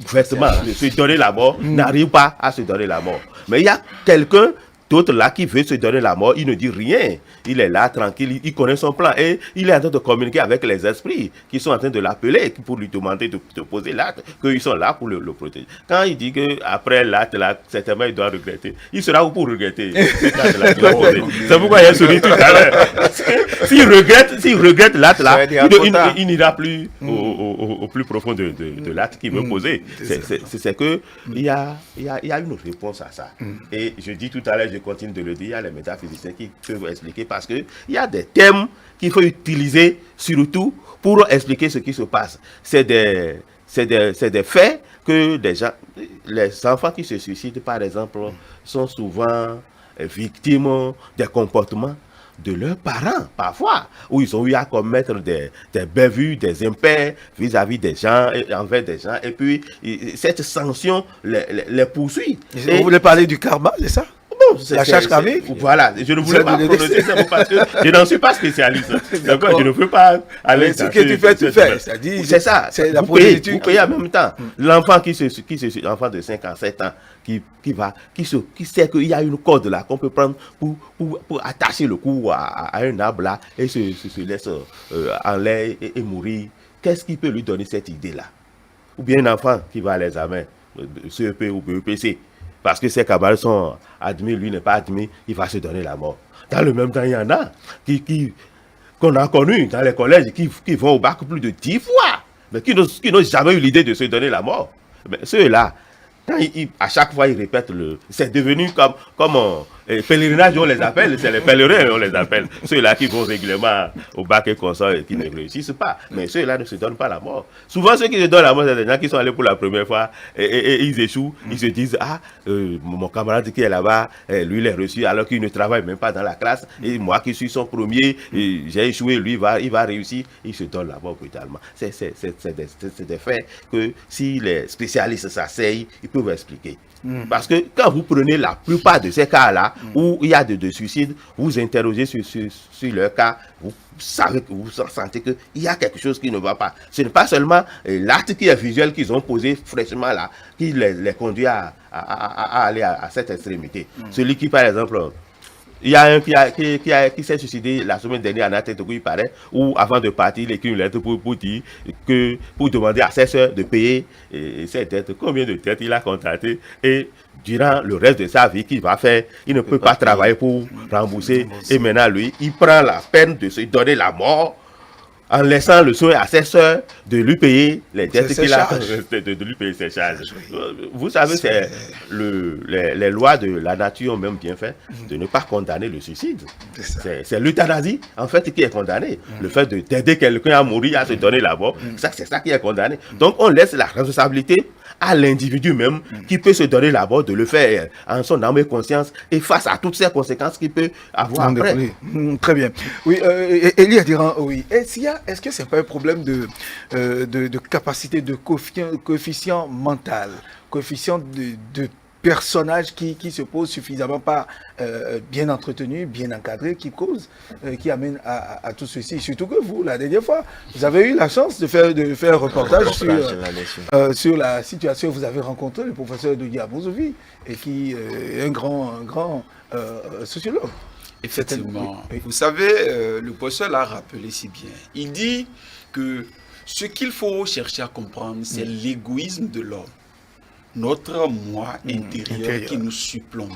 ouvertement de se donner la mort n'arrive pas à se donner la mort. Mais il y a quelqu'un d'autre là qui veut se donner la mort, il ne dit rien. Il est là tranquille, il connaît son plan et il est en train de communiquer avec les esprits qui sont en train de l'appeler pour lui demander de poser l'acte, qu'ils sont là pour le protéger. Quand il dit qu'après l'acte là, certainement il doit regretter, il sera où pour regretter cet acte-là qu'il a posé. C'est pourquoi il a souri tout à l'heure. S'il regrette l'acte là, il n'ira plus au plus profond de l'acte qu'il veut poser. C'est que il y a une réponse à ça. Et je dis tout à l'heure, je continue de le dire, il y a les métaphysiciens qui peuvent expliquer parce qu'il y a des thèmes qu'il faut utiliser surtout pour expliquer ce qui se passe. C'est des faits que les enfants qui se suicident par exemple sont souvent victimes des comportements de leurs parents, parfois, où ils ont eu à commettre des bévues, des impairs vis-à-vis des gens, et envers des gens, et puis cette sanction les poursuit. Vous voulez parler du karma, c'est ça? La charge karmique. Voilà, je ne voulais pas prononcer ça parce que je n'en suis pas spécialiste. D'accord, je ne peux pas aller. Ce que tu fais, tu fais. C'est ça. C'est la procédure. Vous payez en même temps. L'enfant enfant de 5 ans, 7 ans, qui sait qu'il y a une corde là qu'on peut prendre pour attacher le cou à un arbre là et se laisse en l'air et mourir. Qu'est-ce qui peut lui donner cette idée là? Ou bien un enfant qui va à l'examen. CEP ou BEPC, parce que ses camarades sont admis, lui n'est pas admis, il va se donner la mort. Dans le même temps, il y en a qu'on a connus dans les collèges qui vont au bac plus de 10 fois, mais qui n'ont jamais eu l'idée de se donner la mort. Mais ceux-là, à chaque fois, ils répètent c'est devenu comme pèlerinage, on les appelle, c'est les pèlerins, on les appelle. Ceux-là qui vont régulièrement au bac et consorts et qui ne réussissent pas. Mais ceux-là ne se donnent pas la mort. Souvent, ceux qui se donnent la mort, c'est des gens qui sont allés pour la première fois et ils échouent. Ils se disent, mon camarade qui est là-bas, lui, il est reçu alors qu'il ne travaille même pas dans la classe. Et moi qui suis son premier, j'ai échoué, lui, il va réussir. Il se donne la mort brutalement. C'est des faits que si les spécialistes s'asseyent, ils peuvent expliquer. Parce que quand vous prenez la plupart de ces cas-là, où il y a de suicides, vous interrogez sur leur cas, vous sentez qu'il y a quelque chose qui ne va pas. Ce n'est pas seulement l'acte qui est visuel qu'ils ont posé fraîchement là, qui les conduit à aller à cette extrémité. Celui qui, par exemple, il y a un qui s'est suicidé la semaine dernière à Nateto, il paraît, où avant de partir, il écrit une lettre pour demander à ses soeurs de payer ses dettes. Combien de dettes il a contracté et durant le reste de sa vie qu'il va faire, il ne peut pas travailler pour rembourser. Et maintenant, lui, il prend la peine de se donner la mort en laissant le soin à ses soeurs de lui payer les dettes qu'il a, de lui payer ses charges. Vous savez, c'est les lois de la nature ont même bien fait de ne pas condamner le suicide. C'est l'euthanasie, en fait, qui est condamné. Le fait d'aider quelqu'un à mourir, à se donner la mort, c'est ça qui est condamné. Donc, on laisse la responsabilité à l'individu même qui peut se donner la mort de le faire en son âme et conscience et face à toutes ces conséquences qu'il peut avoir après. Très bien. Oui, Elie Adiran, oui. Est-ce que c'est pas un problème de capacité de coefficient mental, coefficient de personnage qui se pose suffisamment pas bien entretenu, bien encadré, qui amène à tout ceci. Surtout que vous, la dernière fois, vous avez eu la chance de faire un reportage sur la situation. Vous avez rencontré le professeur de Diabouzovi, et qui est un grand sociologue. Effectivement. Oui. Vous savez, le professeur l'a rappelé si bien. Il dit que ce qu'il faut chercher à comprendre, c'est l'égoïsme de l'homme. Notre moi intérieur qui nous surplombe.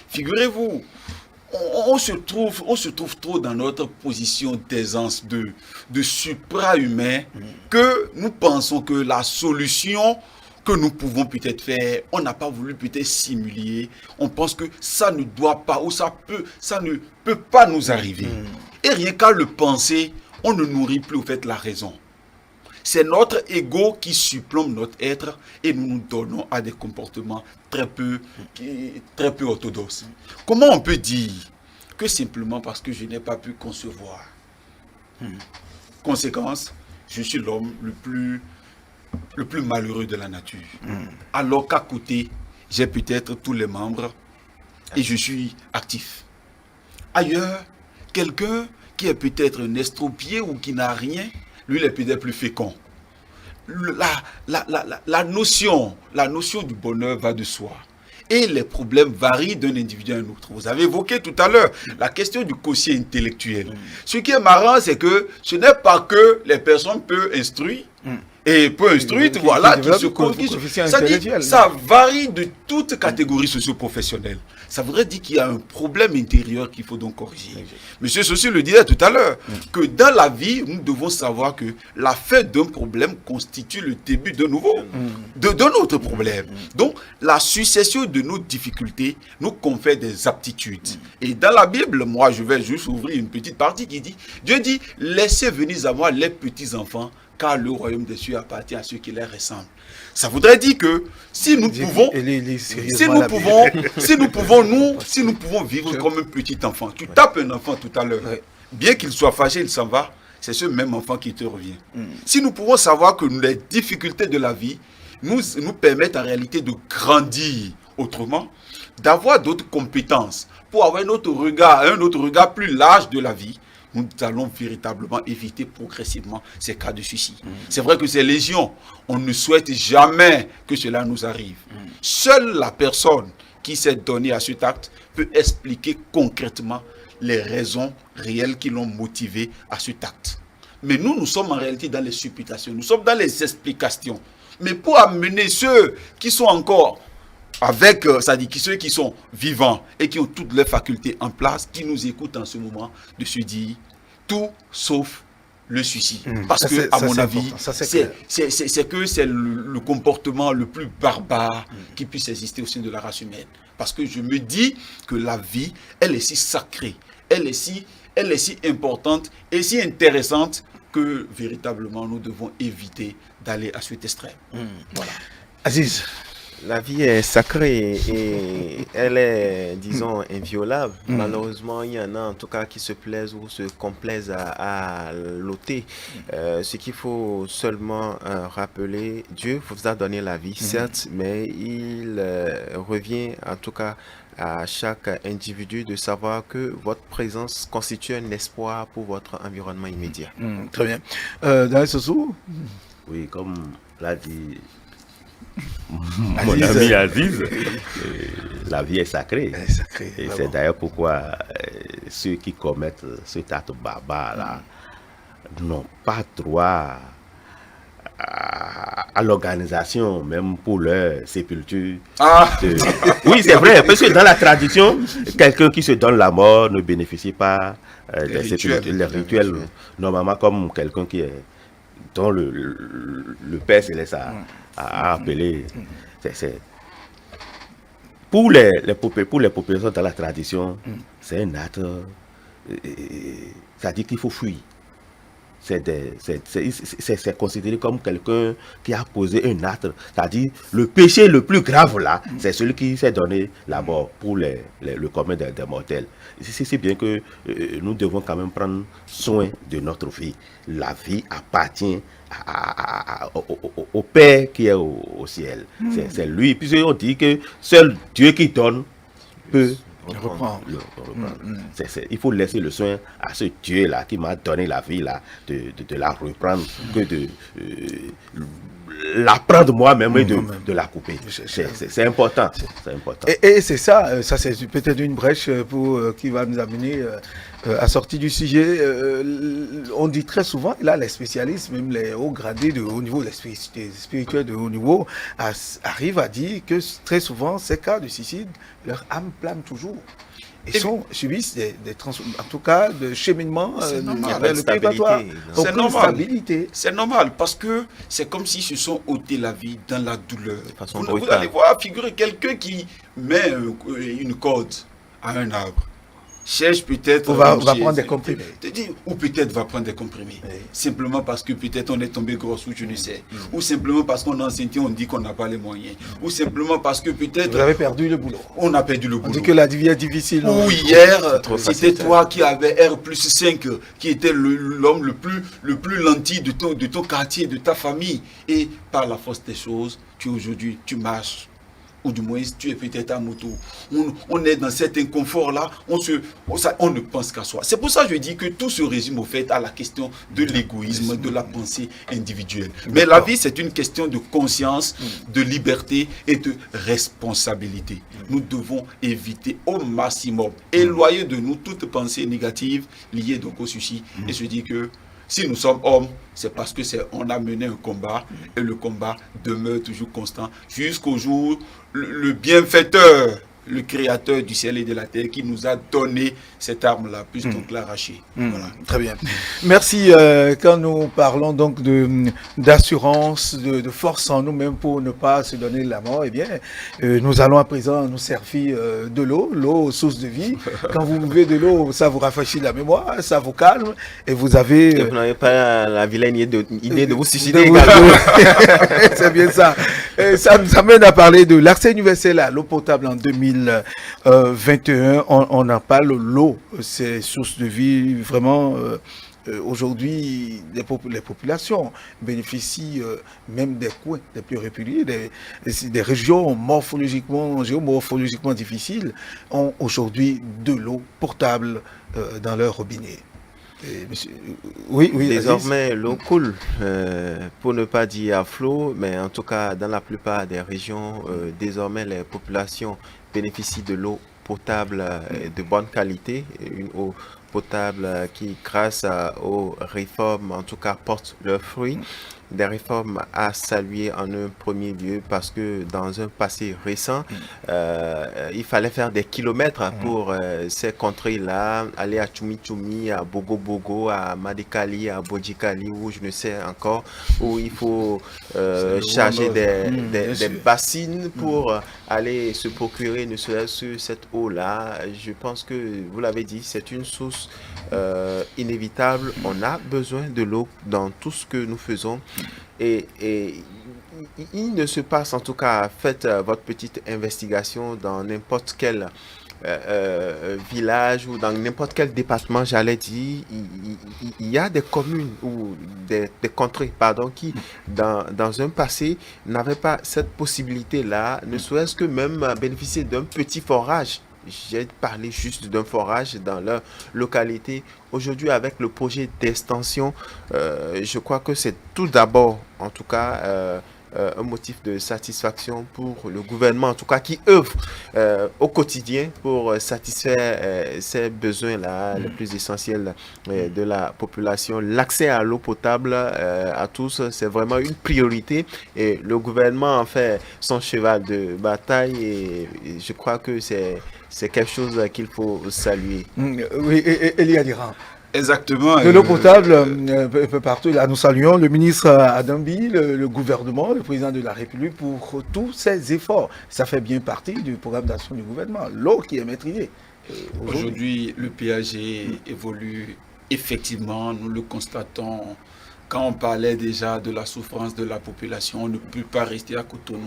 Figurez-vous, on se trouve trop dans notre position d'aisance, de supra-humain, que nous pensons que la solution que nous pouvons peut-être faire, on n'a pas voulu peut-être simuler, on pense que ça ne doit pas, ou ça ne peut pas nous arriver. Et rien qu'à le penser, on ne nourrit plus au fait la raison. C'est notre ego qui surplombe notre être et nous nous donnons à des comportements très peu orthodoxes. Comment on peut dire que simplement parce que je n'ai pas pu concevoir? Conséquence, je suis l'homme le plus malheureux de la nature. Alors qu'à côté, j'ai peut-être tous les membres et je suis actif. Ailleurs, quelqu'un qui est peut-être un estropié ou qui n'a rien, lui, il est peut-être plus fécond. La notion du bonheur va de soi. Et les problèmes varient d'un individu à un autre. Vous avez évoqué tout à l'heure la question du quotient intellectuel. Ce qui est marrant, c'est que ce n'est pas que les personnes peu instruites et peu instruites, voilà, qui se corrigent. Ça varie de toute catégorie socio-professionnelle. Ça voudrait dire qu'il y a un problème intérieur qu'il faut donc corriger. Monsieur Sossi le disait tout à l'heure, que dans la vie, nous devons savoir que la fin d'un problème constitue le début de nouveau, d'un autre problème. Donc, la succession de nos difficultés nous confère des aptitudes. Et dans la Bible, moi, je vais juste ouvrir une petite partie qui dit, Dieu dit, laissez venir à moi les petits-enfants, car le royaume des cieux appartient à ceux qui les ressemblent. Ça voudrait dire que si nous pouvons vivre comme un petit enfant, tu tapes un enfant tout à l'heure, bien qu'il soit fâché, il s'en va, c'est ce même enfant qui te revient. Si nous pouvons savoir que les difficultés de la vie nous permettent en réalité de grandir autrement, d'avoir d'autres compétences pour avoir un autre regard plus large de la vie, nous allons véritablement éviter progressivement ces cas de suicide. C'est vrai que c'est légion. On ne souhaite jamais que cela nous arrive. Seule la personne qui s'est donnée à cet acte peut expliquer concrètement les raisons réelles qui l'ont motivé à cet acte. Mais nous sommes en réalité dans les supputations, nous sommes dans les explications. Mais pour amener ceux qui sont encore avec, c'est-à-dire ceux qui sont vivants et qui ont toutes leurs facultés en place, qui nous écoutent en ce moment, de se dire tout sauf le suicide. Parce que, à mon avis, c'est que c'est le comportement le plus barbare qui puisse exister au sein de la race humaine. Parce que je me dis que la vie, elle est si sacrée, elle est si importante et si intéressante que véritablement nous devons éviter d'aller à cet extrême. Voilà. Aziz. La vie est sacrée et elle est, disons, inviolable. Malheureusement, il y en a en tout cas qui se plaisent ou se complaisent à l'ôter. Ce qu'il faut seulement rappeler, Dieu vous a donné la vie, certes, mais il revient en tout cas à chaque individu de savoir que votre présence constitue un espoir pour votre environnement immédiat. Très bien. Dans Sossou? Oui, comme l'a dit mon ami Aziz, la vie est sacrée. Et c'est d'ailleurs pourquoi ceux qui commettent cet acte barbare-là n'ont pas droit à l'organisation, même pour leur sépulture. Oui, c'est vrai, parce que dans la tradition, quelqu'un qui se donne la mort ne bénéficie pas des rituels, normalement comme quelqu'un qui est dont le Père Céleste a appelé. Pour les populations dans la tradition, c'est un acte, ça dit qu'il faut fuir. C'est considéré comme quelqu'un qui a posé un acte. C'est-à-dire, le péché le plus grave là, c'est celui qui s'est donné la mort pour le commun des mortels. C'est bien que nous devons quand même prendre soin de notre vie. La vie appartient au Père qui est au ciel. C'est lui. Puis on dit que seul Dieu qui donne peut reprendre. Il faut laisser le soin à ce Dieu-là qui m'a donné la vie là, de la reprendre, que de la prendre moi-même et de la couper. C'est important. Et c'est ça c'est peut-être une brèche qui va nous amener à sortir du sujet. On dit très souvent, et là les spécialistes, même les hauts gradés de haut niveau, les spirituels de haut niveau, arrivent à dire que très souvent, ces cas de suicide, leur âme plane toujours. Ils subissent en tout cas, de cheminement vers le purgatoire. C'est normal parce que c'est comme s'ils se sont ôtés la vie dans la douleur. Vous allez voir, figurer quelqu'un qui met une corde à un arbre. Cherche peut-être... On va prendre des comprimés. Ou peut-être va prendre des comprimés. Oui. Simplement parce que peut-être on est tombé grosse ou je ne sais. Ou simplement parce qu'on a enceinte, on dit qu'on n'a pas les moyens. Ou simplement parce que peut-être... Vous avez perdu le boulot. On a perdu le boulot. On dit que la vie est difficile. Ou hier, c'était toi qui avais R+5, qui était l'homme le plus lentille de ton quartier, de ta famille. Et par la force des choses, aujourd'hui, tu marches. Ou du moins, tu es peut-être à moto. On est dans cet inconfort-là, on ne pense qu'à soi. C'est pour ça que je dis que tout se résume au fait à la question de l'égoïsme, de la pensée individuelle. Mais la vie, c'est une question de conscience, de liberté et de responsabilité. Nous devons éviter au maximum, éloigner de nous toute pensée négative liée donc au suicide et se dire que si nous sommes hommes, c'est parce que on a mené un combat et le combat demeure toujours constant jusqu'au jour le bienfaiteur, le créateur du ciel et de la terre qui nous a donné cette arme-là, puisse donc l'arracher. Voilà. Très bien. Merci. Quand nous parlons donc d'assurance, de force en nous-mêmes pour ne pas se donner la mort, eh bien, nous allons à présent nous servir de l'eau, source de vie. Quand vous buvez de l'eau, ça vous rafraîchit la mémoire, ça vous calme, et vous avez... vous n'avez pas la vilaine idée de vous suicider également. C'est bien ça. Et ça nous amène à parler de l'accès universel à l'eau potable en 2021. On en parle, l'eau, c'est source de vie, vraiment. Aujourd'hui, les populations bénéficient même des coins les plus reculés, des régions géomorphologiquement difficiles, ont aujourd'hui de l'eau potable dans leur robinet. Oui, désormais, l'eau coule, pour ne pas dire à flot, mais en tout cas, dans la plupart des régions, désormais, les populations bénéficient de l'eau potable de bonne qualité, une eau potable qui, grâce aux réformes, en tout cas, porte leurs fruits. des réformes à saluer en un premier lieu parce que dans un passé récent, il fallait faire des kilomètres pour ces contrées-là, aller à Tchoumi, à Bogo, à Madikali, à Bodjikali, où je ne sais encore, où il faut charger des bassines pour aller se procurer ne serait-ce cette eau-là. Je pense que, vous l'avez dit, c'est une source inévitable. On a besoin de l'eau dans tout ce que nous faisons. Et il ne se passe, en tout cas, faites votre petite investigation dans n'importe quel village ou dans n'importe quel département, j'allais dire, il y a des communes ou des contrées, pardon, qui, dans un passé, n'avaient pas cette possibilité-là, ne serait-ce que même bénéficier d'un petit forage. J'ai parlé juste d'un forage dans leur localité. Aujourd'hui, avec le projet d'extension, je crois que c'est tout d'abord, en tout cas, un motif de satisfaction pour le gouvernement, en tout cas, qui œuvre au quotidien pour satisfaire ces besoins-là, les plus essentiels de la population. L'accès à l'eau potable à tous, c'est vraiment une priorité et le gouvernement en fait son cheval de bataille et je crois que c'est quelque chose qu'il faut saluer. Oui, Elie Adirang. Exactement. De l'eau potable un peu partout. Là, nous saluons le ministre Adambi, le gouvernement, le président de la République pour tous ces efforts. Ça fait bien partie du programme d'action du gouvernement. L'eau qui est maîtrisée. Aujourd'hui, le PAG évolue effectivement, nous le constatons. Quand on parlait déjà de la souffrance de la population, on ne peut pas rester à Cotonou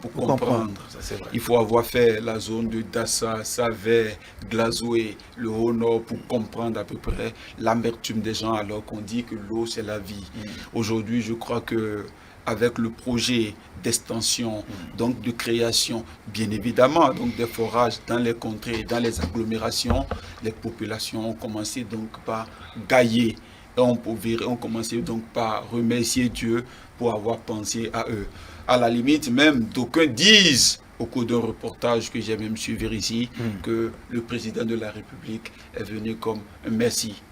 pour comprendre. Ça, il faut avoir fait la zone de Dassa, Savé, Glazoué, le Haut-Nord pour comprendre à peu près l'amertume des gens alors qu'on dit que l'eau c'est la vie. Aujourd'hui, je crois que avec le projet d'extension, donc de création, bien évidemment, donc des forages dans les contrées, dans les agglomérations, les populations ont commencé donc par gailler. On commençait donc par remercier Dieu pour avoir pensé à eux. À la limite, même d'aucuns disent, au cours d'un reportage que j'ai même suivi ici, que le président de la République est venu comme un merci.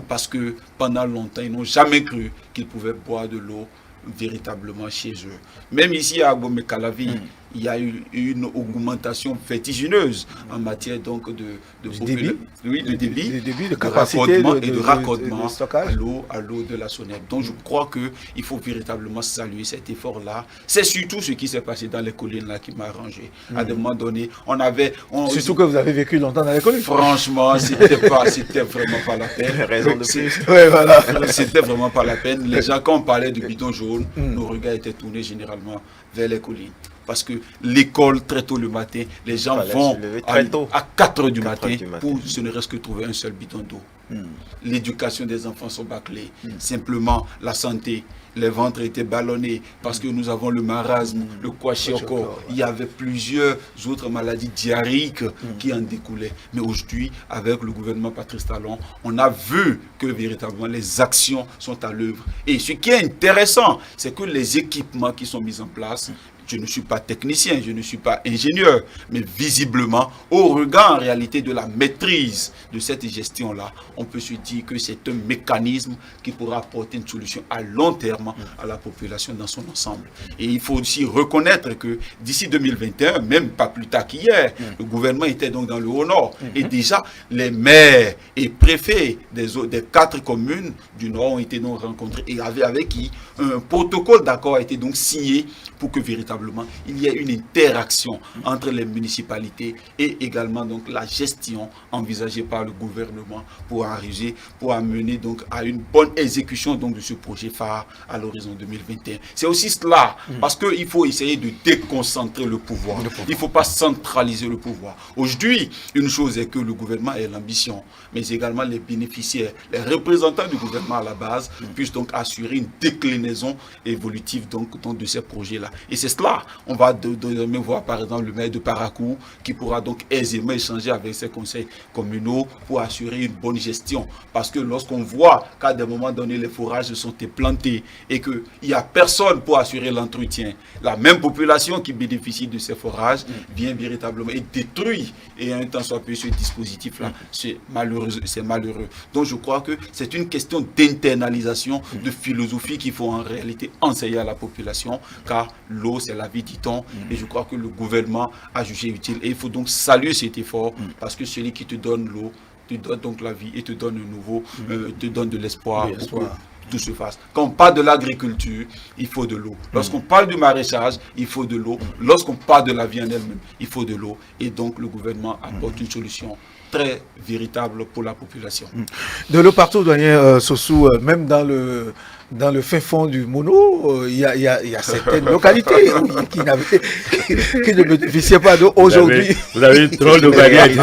Parce que pendant longtemps, ils n'ont jamais cru qu'ils pouvaient boire de l'eau véritablement chez eux. Même ici à Agbo-Mekalavi, il y a eu une augmentation vertigineuse en matière donc de débit, de capacité de raccordement à l'eau de la Sonnette. Donc je crois qu'il faut véritablement saluer cet effort-là. C'est surtout ce qui s'est passé dans les collines là qui m'a arrangé. À un moment donné, surtout que vous avez vécu longtemps dans les collines. Franchement, c'était vraiment pas la peine. Raison de plus. Ouais, voilà. C'était vraiment pas la peine. Les gens, quand on parlait de bidon jaune, nos regards étaient tournés généralement vers les collines. Parce que l'école, très tôt le matin, les gens vont à 4 h du matin pour ce ne reste que trouver un seul bidon d'eau. L'éducation des enfants sont bâclées. Simplement, la santé, les ventres étaient ballonnés parce que nous avons le marasme, le kwashiorkor. Il y avait plusieurs autres maladies diarrhéiques qui en découlaient. Mais aujourd'hui, avec le gouvernement Patrice Talon, on a vu que véritablement les actions sont à l'œuvre. Et ce qui est intéressant, c'est que les équipements qui sont mis en place, je ne suis pas technicien, je ne suis pas ingénieur, mais visiblement, au regard en réalité de la maîtrise de cette gestion-là, on peut se dire que c'est un mécanisme qui pourra apporter une solution à long terme à la population dans son ensemble. Et il faut aussi reconnaître que d'ici 2021, même pas plus tard qu'hier, le gouvernement était donc dans le Haut-Nord. Et déjà, les maires et préfets des 4 communes du Nord ont été donc rencontrés et avec qui un protocole d'accord a été donc signé pour que véritablement il y ait une interaction entre les municipalités et également donc la gestion envisagée par le gouvernement pour amener donc à une bonne exécution donc de ce projet phare à l'horizon 2021. C'est aussi cela, parce qu'il faut essayer de déconcentrer le pouvoir. Il ne faut pas centraliser le pouvoir. Aujourd'hui, une chose est que le gouvernement ait l'ambition, mais également les bénéficiaires, les représentants du gouvernement à la base puissent donc assurer une déclinaison évolutive donc de ces projets-là. Et c'est cela cela, on va désormais voir par exemple le maire de Parakou qui pourra donc aisément échanger avec ses conseils communaux pour assurer une bonne gestion. Parce que lorsqu'on voit qu'à des moments donnés les forages sont plantés et qu'il n'y a personne pour assurer l'entretien, la même population qui bénéficie de ces forages vient véritablement et détruit et un temps soit peu ce dispositif-là. C'est malheureux, c'est malheureux. Donc je crois que c'est une question d'internalisation, de philosophie qu'il faut en réalité enseigner à la population, car l'eau c'est la vie, dit-on, et je crois que le gouvernement a jugé utile. Et il faut donc saluer cet effort, parce que celui qui te donne l'eau, te donne donc la vie et te donne un nouveau, te donne de l'espoir. Tout se fasse. Quand on parle de l'agriculture, il faut de l'eau. Lorsqu'on parle du maraîchage, il faut de l'eau. Lorsqu'on parle de la vie en elle-même, il faut de l'eau. Et donc le gouvernement apporte une solution très véritable pour la population. De l'eau partout, doyen Sossou, même dans le fin fond du Mono, il y a certaines localités qui ne bénéficiaient pas d'eau aujourd'hui. Vous avez trop de baguettes.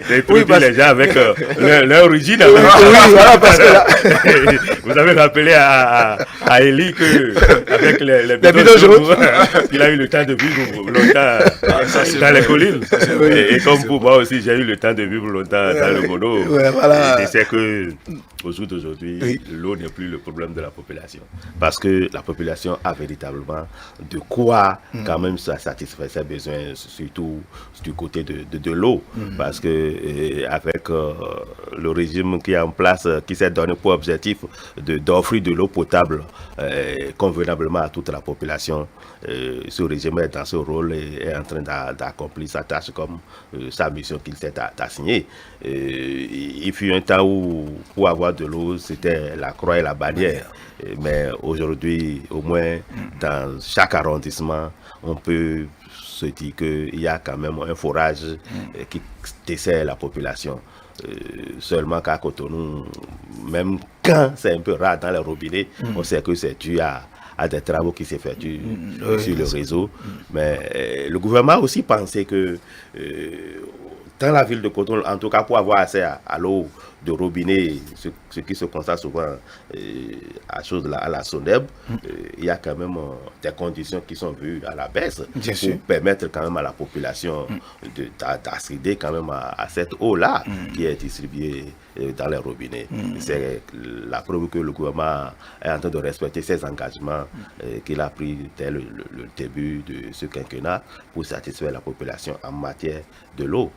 Les gens avec leur origine. Oui, voilà, parce que là... Vous avez rappelé à Elie qu'avec les bidons jaunes, il a eu le temps de vivre longtemps dans les collines. Et comme pour moi aussi, j'ai eu le temps de vivre longtemps dans le Mono. Et c'est que au jour d'aujourd'hui, l'eau n'est plus le problème de la population. Parce que la population a véritablement de quoi quand même satisfaire ses besoins, surtout du côté de l'eau. Parce que avec le régime qui est en place, qui s'est donné pour objectif d'offrir de l'eau potable convenablement à toute la population, ce régime est dans ce rôle et est en train d'accomplir sa tâche comme sa mission qu'il s'est assignée. Il fut un temps où pour avoir de l'eau, c'était la croix et la bannière. Mais aujourd'hui, au moins dans chaque arrondissement, on peut se dire qu'il y a quand même un forage qui dessert la population. Seulement qu'à Cotonou, même quand c'est un peu rare dans les robinets, on sait que c'est dû à des travaux qui s'effectuent sur le réseau. Mais le gouvernement a aussi pensé que dans la ville de Cotonou, en tout cas pour avoir accès à l'eau de robinet, ce qui se constate souvent à la SONEB, il y a quand même des conditions qui sont vues à la baisse pour permettre quand même à la population d'accéder quand même à cette eau-là qui est distribuée dans les robinets. C'est la preuve que le gouvernement est en train de respecter ses engagements qu'il a pris dès le début de ce quinquennat pour satisfaire la population en matière de l'eau.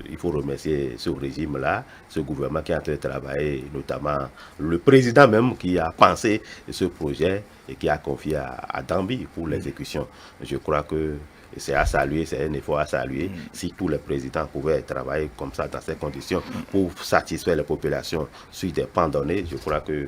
Il faut remercier ce régime-là, ce gouvernement qui est en train de travailler, notamment le président même qui a pensé ce projet et qui a confié à Dambi pour l'exécution. Je crois que c'est à saluer, c'est un effort à saluer. Si tous les présidents pouvaient travailler comme ça dans ces conditions pour satisfaire les populations sur des pans donnés, je crois que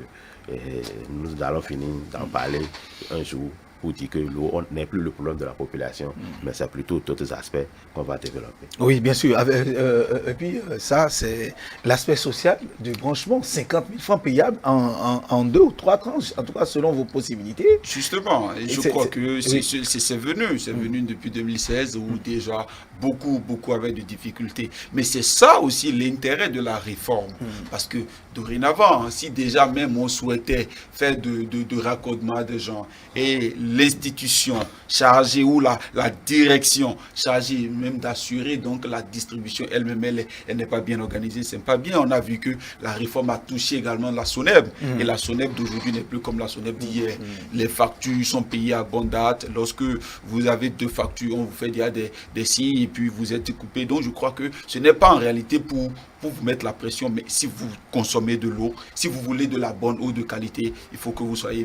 nous allons finir d'en parler un jour pour dire que l'eau n'est plus le problème de la population, mais c'est plutôt d'autres aspects qu'on va développer. Oui, bien sûr. Et puis, ça, c'est l'aspect social du branchement. 50 000 francs payables en 2 ou 3 tranches, en tout cas selon vos possibilités. Justement, je crois que c'est venu depuis 2016 où déjà beaucoup avaient de difficultés. Mais c'est ça aussi l'intérêt de la réforme. Parce que dorénavant, si déjà même on souhaitait faire de raccordement des gens et l'institution chargée ou la direction chargée même d'assurer donc la distribution elle-même, elle n'est pas bien organisée, c'est pas bien. On a vu que la réforme a touché également la SONEB et la SONEB d'aujourd'hui n'est plus comme la SONEB d'hier. Les factures sont payées à bonne date. Lorsque vous avez 2 factures, on vous fait déjà des signes et puis vous êtes coupé. Donc je crois que ce n'est pas en réalité pour vous mettre la pression, mais si vous consommez de l'eau, si vous voulez de la bonne eau de qualité, il faut que vous soyez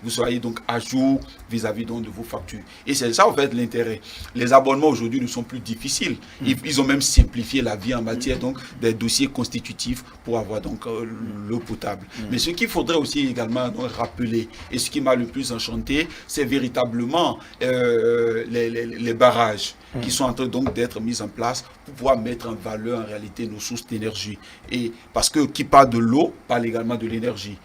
vous soyez donc à jour vis-à-vis donc de vos factures. Et c'est ça en fait l'intérêt. Les abonnements aujourd'hui ne sont plus difficiles. Ils ont même simplifié la vie en matière donc des dossiers constitutifs pour avoir donc l'eau potable. Mais ce qu'il faudrait aussi également donc rappeler, et ce qui m'a le plus enchanté, c'est véritablement les barrages qui sont en train donc d'être mis en place pour pouvoir mettre en valeur en réalité nos sources d'énergie. Et parce que qui parle de l'eau parle également de l'énergie.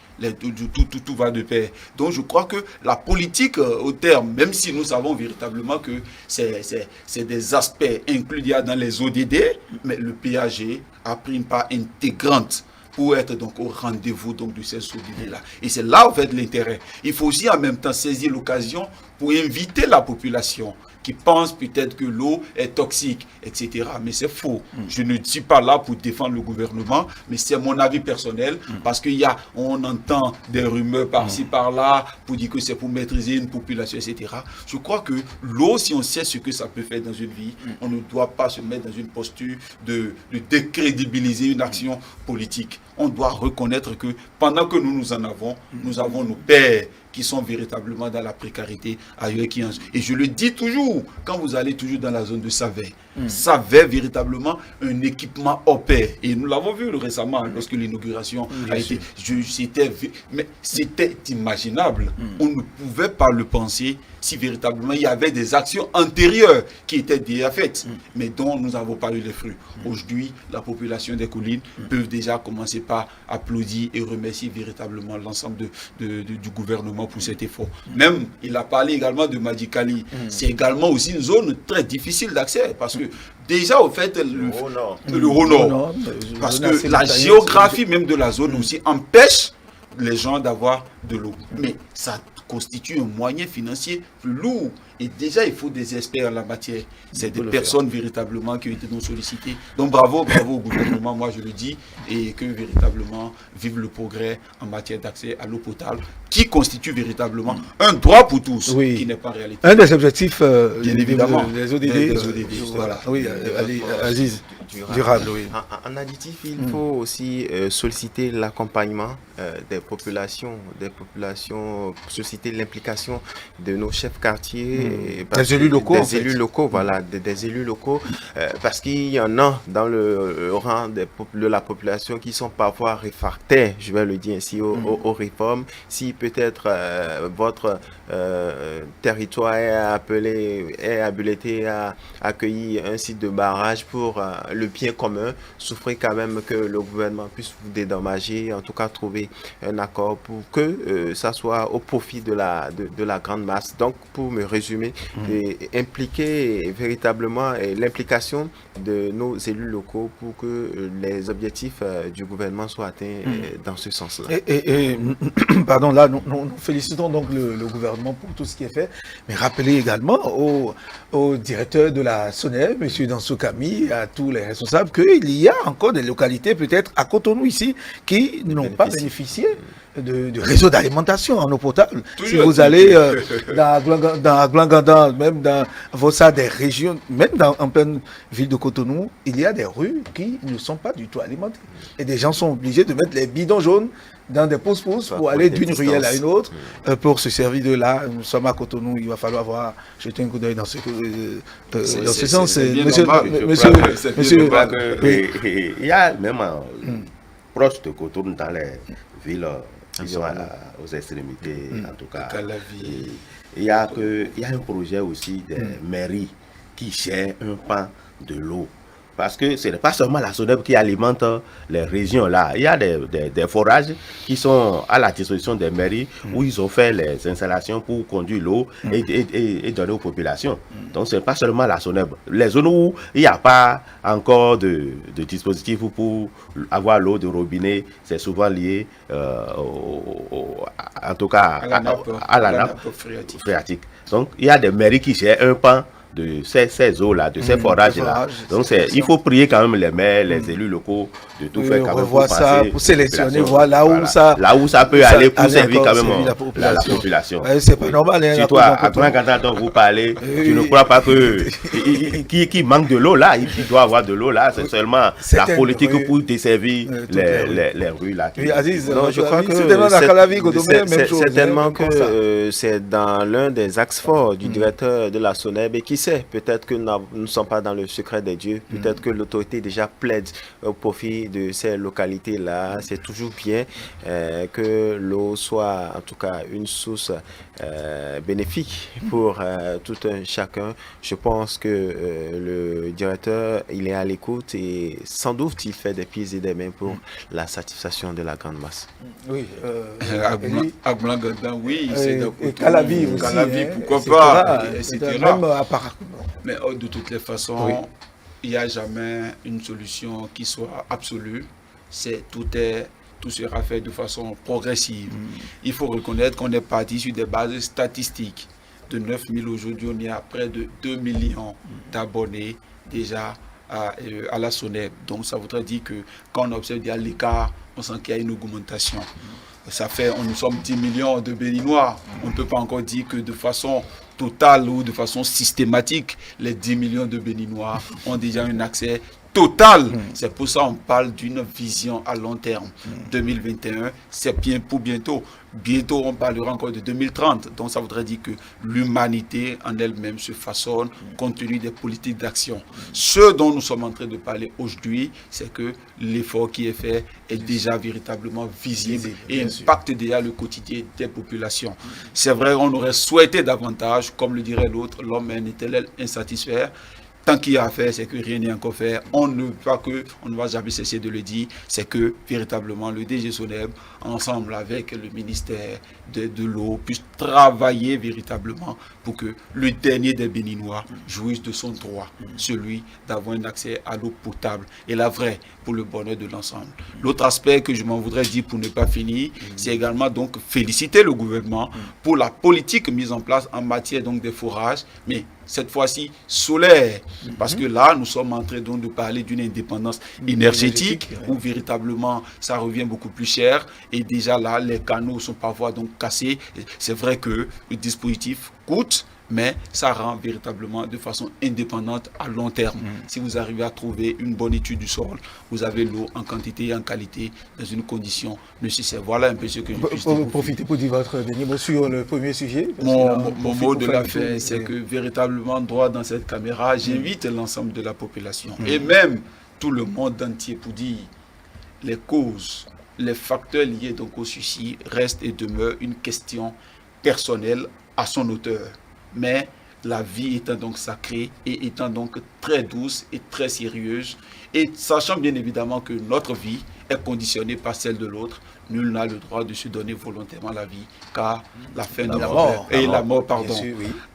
Tout va de pair. Donc je crois que la politique au terme, même si nous savons véritablement que c'est des aspects inclus dans les ODD, mais le PAG a pris une part intégrante pour être donc au rendez-vous donc de ces soudés-là. Et c'est là en fait l'intérêt. Il faut aussi en même temps saisir l'occasion pour inviter la population qui pense peut-être que l'eau est toxique, etc. Mais c'est faux. Je ne suis pas là pour défendre le gouvernement, mais c'est mon avis personnel, parce on entend des rumeurs par-ci, par-là, pour dire que c'est pour maîtriser une population, etc. Je crois que l'eau, si on sait ce que ça peut faire dans une vie, on ne doit pas se mettre dans une posture de décrédibiliser une action politique. On doit reconnaître que pendant que nous en avons, nous avons nos pères qui sont véritablement dans la précarité ailleurs. Et je le dis toujours, quand vous allez toujours dans la zone de Savais, Savais véritablement un équipement hors pair. Et nous l'avons vu récemment lorsque l'inauguration a été. Mais c'était imaginable. On ne pouvait pas le penser si véritablement il y avait des actions antérieures qui étaient déjà faites, mais dont nous n'avons pas eu les fruits. Aujourd'hui, la population des collines peut déjà commencer par applaudir et remercier véritablement l'ensemble du gouvernement pour cet effort. Même, il a parlé également de Madikali. C'est également aussi une zone très difficile d'accès, parce que déjà, au fait, le Haut-Nord, parce que la géographie même de la zone aussi empêche les gens d'avoir de l'eau. Mais ça constitue un moyen financier plus lourd. Et déjà, il faut des experts en la matière. C'est des personnes véritablement qui ont été non sollicitées. Donc bravo au gouvernement, moi je le dis, et que véritablement vive le progrès en matière d'accès à l'eau potable, qui constitue véritablement un droit pour tous, qui n'est pas réalité. Un des objectifs, bien évidemment, des ODD. Voilà. Oui, Aziz. Durable, oui. En additif, il faut aussi solliciter l'accompagnement des populations, solliciter l'implication de nos chefs quartiers, des élus locaux, des élus locaux, parce qu'il y en a dans le rang de la population qui sont parfois réfractaires, je vais le dire ainsi, aux réformes. Si peut-être votre territoire est habilité à accueillir un site de barrage pour le bien commun, souffrez quand même que le gouvernement puisse vous dédommager, en tout cas trouver un accord pour que ça soit au profit de la grande masse. Donc, pour me résumer, impliquer véritablement l'implication de nos élus locaux pour que les objectifs du gouvernement soient atteints dans ce sens-là. Et pardon, là, nous félicitons donc le gouvernement pour tout ce qui est fait, mais rappelez également au directeur de la SONEB, M. Danso Kami, à tous les responsables, qu'il y a encore des localités, peut-être à Cotonou ici, qui n'ont pas bénéficié de réseau d'alimentation en eau potable. Si vous allez dans Glanganda, même dans Vossa, des régions, même en pleine ville de Cotonou, il y a des rues qui ne sont pas du tout alimentées. Et des gens sont obligés de mettre les bidons jaunes dans des pouces-pouces pour aller d'une ruelle à une autre pour se servir de là. Nous sommes à Cotonou, il va falloir jeter un coup d'œil dans ce sens. Monsieur, il y a même proche de Cotonou dans les villes qui sont aux extrémités, en tout cas. Il y a un projet aussi des mairies qui gèrent un pan de l'eau. Parce que ce n'est pas seulement la SONEB qui alimente les régions là. Il y a des forages qui sont à la disposition des mairies où ils ont fait les installations pour conduire l'eau et donner aux populations. Donc ce n'est pas seulement la SONEB. Les zones où il n'y a pas encore de dispositif pour avoir l'eau de robinet, c'est souvent lié en tout cas à la nappe phréatique. Donc il y a des mairies qui gèrent un pan de ces eaux-là, de ces forages-là. Donc il faut prier quand même les maires, les élus locaux de tout faire quand même pour ça, pour sélectionner, voir là où ça peut aller pour servir quand même la population. C'est pas normal. Surtout à Glanganda dont vous parlez, tu ne crois pas que qui manque de l'eau là, il doit avoir de l'eau là, c'est seulement la politique pour desservir les rues là. Non, je crois que certainement que c'est dans l'un des axes forts du directeur de la SONEB, et qui sait, peut-être que nous ne sommes pas dans le secret des dieux, peut-être que l'autorité déjà plaide au profit de ces localités-là. C'est toujours bien que l'eau soit en tout cas une source bénéfique pour tout un chacun. Je pense que le directeur, il est à l'écoute et sans doute il fait des pieds et des mains pour la satisfaction de la grande masse. Oui. À Glanganda, oui. Et Calavi aussi. Calavi, pourquoi pas, etc. Même à part. Mais de toutes les façons, il n'y a jamais une solution qui soit absolue. tout sera fait de façon progressive. Il faut reconnaître qu'on est parti sur des bases statistiques. De 9 000 aujourd'hui, on est à près de 2 millions d'abonnés déjà à la SONEB. Donc ça voudrait dire que quand on observe l'écart, on sent qu'il y a une augmentation. Ça fait, nous sommes 10 millions de Béninois. On ne peut pas encore dire que de façon totale ou de façon systématique, les 10 millions de Béninois ont déjà un accès total. C'est pour ça qu'on parle d'une vision à long terme. 2021, c'est bien pour bientôt. Bientôt, on parlera encore de 2030. Donc, ça voudrait dire que l'humanité en elle-même se façonne compte tenu des politiques d'action. Ce dont nous sommes en train de parler aujourd'hui, c'est que l'effort qui est fait est déjà véritablement visible et impacte déjà le quotidien des populations. C'est vrai, on aurait souhaité davantage, comme le dirait l'autre, l'homme est un éternel insatisfait. Tant qu'il y a à faire, c'est que rien n'est encore fait. On ne va jamais cesser de le dire, c'est que véritablement le DG SONEB, ensemble avec le ministère de l'eau, puisse travailler véritablement pour que le dernier des Béninois jouisse de son droit, celui d'avoir un accès à l'eau potable et la vraie pour le bonheur de l'ensemble. L'autre aspect que je m'en voudrais dire pour ne pas finir, c'est également donc féliciter le gouvernement pour la politique mise en place en matière donc des forages, mais cette fois-ci solaire, parce que là, nous sommes en train donc de parler d'une indépendance énergétique où véritablement ça revient beaucoup plus cher et déjà là, les canaux sont parfois donc cassés. C'est vrai que le dispositif coûte, mais ça rend véritablement de façon indépendante à long terme. Si vous arrivez à trouver une bonne étude du sol, vous avez l'eau en quantité et en qualité dans une condition nécessaire. Voilà un peu ce que je puisse dire. Profitez pour dire votre dernier mot sur le premier sujet. Mon mot de la fin, c'est que véritablement, droit dans cette caméra, j'invite l'ensemble de la population et même tout le monde entier pour dire les causes, les facteurs liés donc au suicide restent et demeurent une question personnelle à son auteur. Mais la vie étant donc sacrée et étant donc très douce et très sérieuse, et sachant bien évidemment que notre vie est conditionnée par celle de l'autre, nul n'a le droit de se donner volontairement la vie, car la fin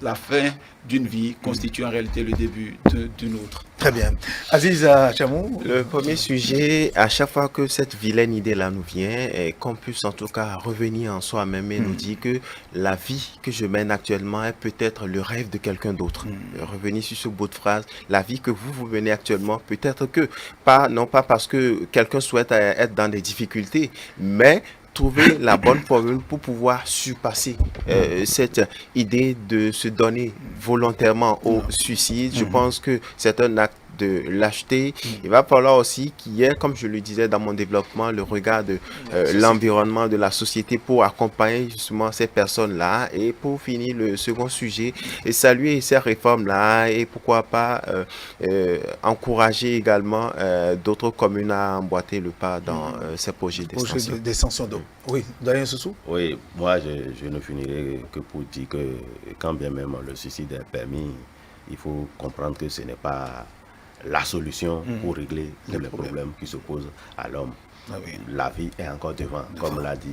la fin d'une vie constitue en réalité le début d'une autre. Très bien. Aziz Achamou. Le premier sujet, à chaque fois que cette vilaine idée-là nous vient, et qu'on puisse en tout cas revenir en soi-même et nous dire que la vie que je mène actuellement est peut-être le rêve de quelqu'un d'autre. Revenir sur ce bout de phrase, la vie que vous menez actuellement, peut-être que, non pas parce que quelqu'un souhaite être dans des difficultés, mais trouver la bonne formule pour pouvoir surpasser cette idée de se donner volontairement au suicide. Je pense que c'est un acte de lâcheté. Il va falloir aussi qu'il y ait, comme je le disais dans mon développement, le regard de l'environnement, de la société pour accompagner justement ces personnes-là. Et pour finir, le second sujet, et saluer ces réformes-là et pourquoi pas encourager également d'autres communes à emboîter le pas dans ces projets d'extension d'eau. Oui, Daniel Soussou. Oui, moi je ne finirai que pour dire que quand bien même le suicide est permis, il faut comprendre que ce n'est pas la solution pour régler tous les problèmes qui se posent à l'homme. Ah oui. La vie est encore devant, comme l'a dit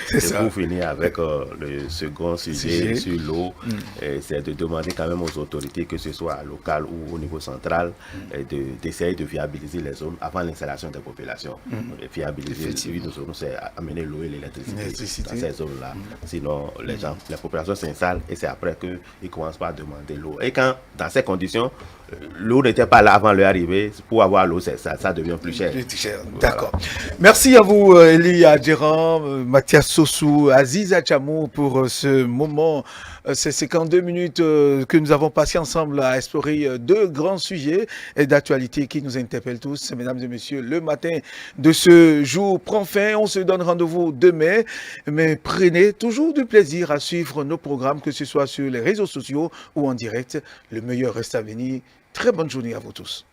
C'est pour finir avec le second sujet sur l'eau, c'est de demander quand même aux autorités, que ce soit local ou au niveau central, d'essayer de viabiliser les zones avant l'installation des populations. Et viabiliser, c'est amener l'eau et l'électricité dans ces zones-là. Sinon, les populations s'installent et c'est après qu'ils ne commencent pas à demander l'eau. Et quand, dans ces conditions, l'eau n'était pas là avant leur arrivée, pour avoir l'eau, ça devient plus cher. D'accord. Voilà. Merci à vous, Elie Adjérand, Mathias Sossou, Aziz Achamou pour ce moment, ces 52 minutes que nous avons passé ensemble à explorer deux grands sujets d'actualité qui nous interpellent tous. Mesdames et messieurs, le matin de ce jour prend fin. On se donne rendez-vous demain, mais prenez toujours du plaisir à suivre nos programmes, que ce soit sur les réseaux sociaux ou en direct. Le meilleur reste à venir. Très bonne journée à vous tous.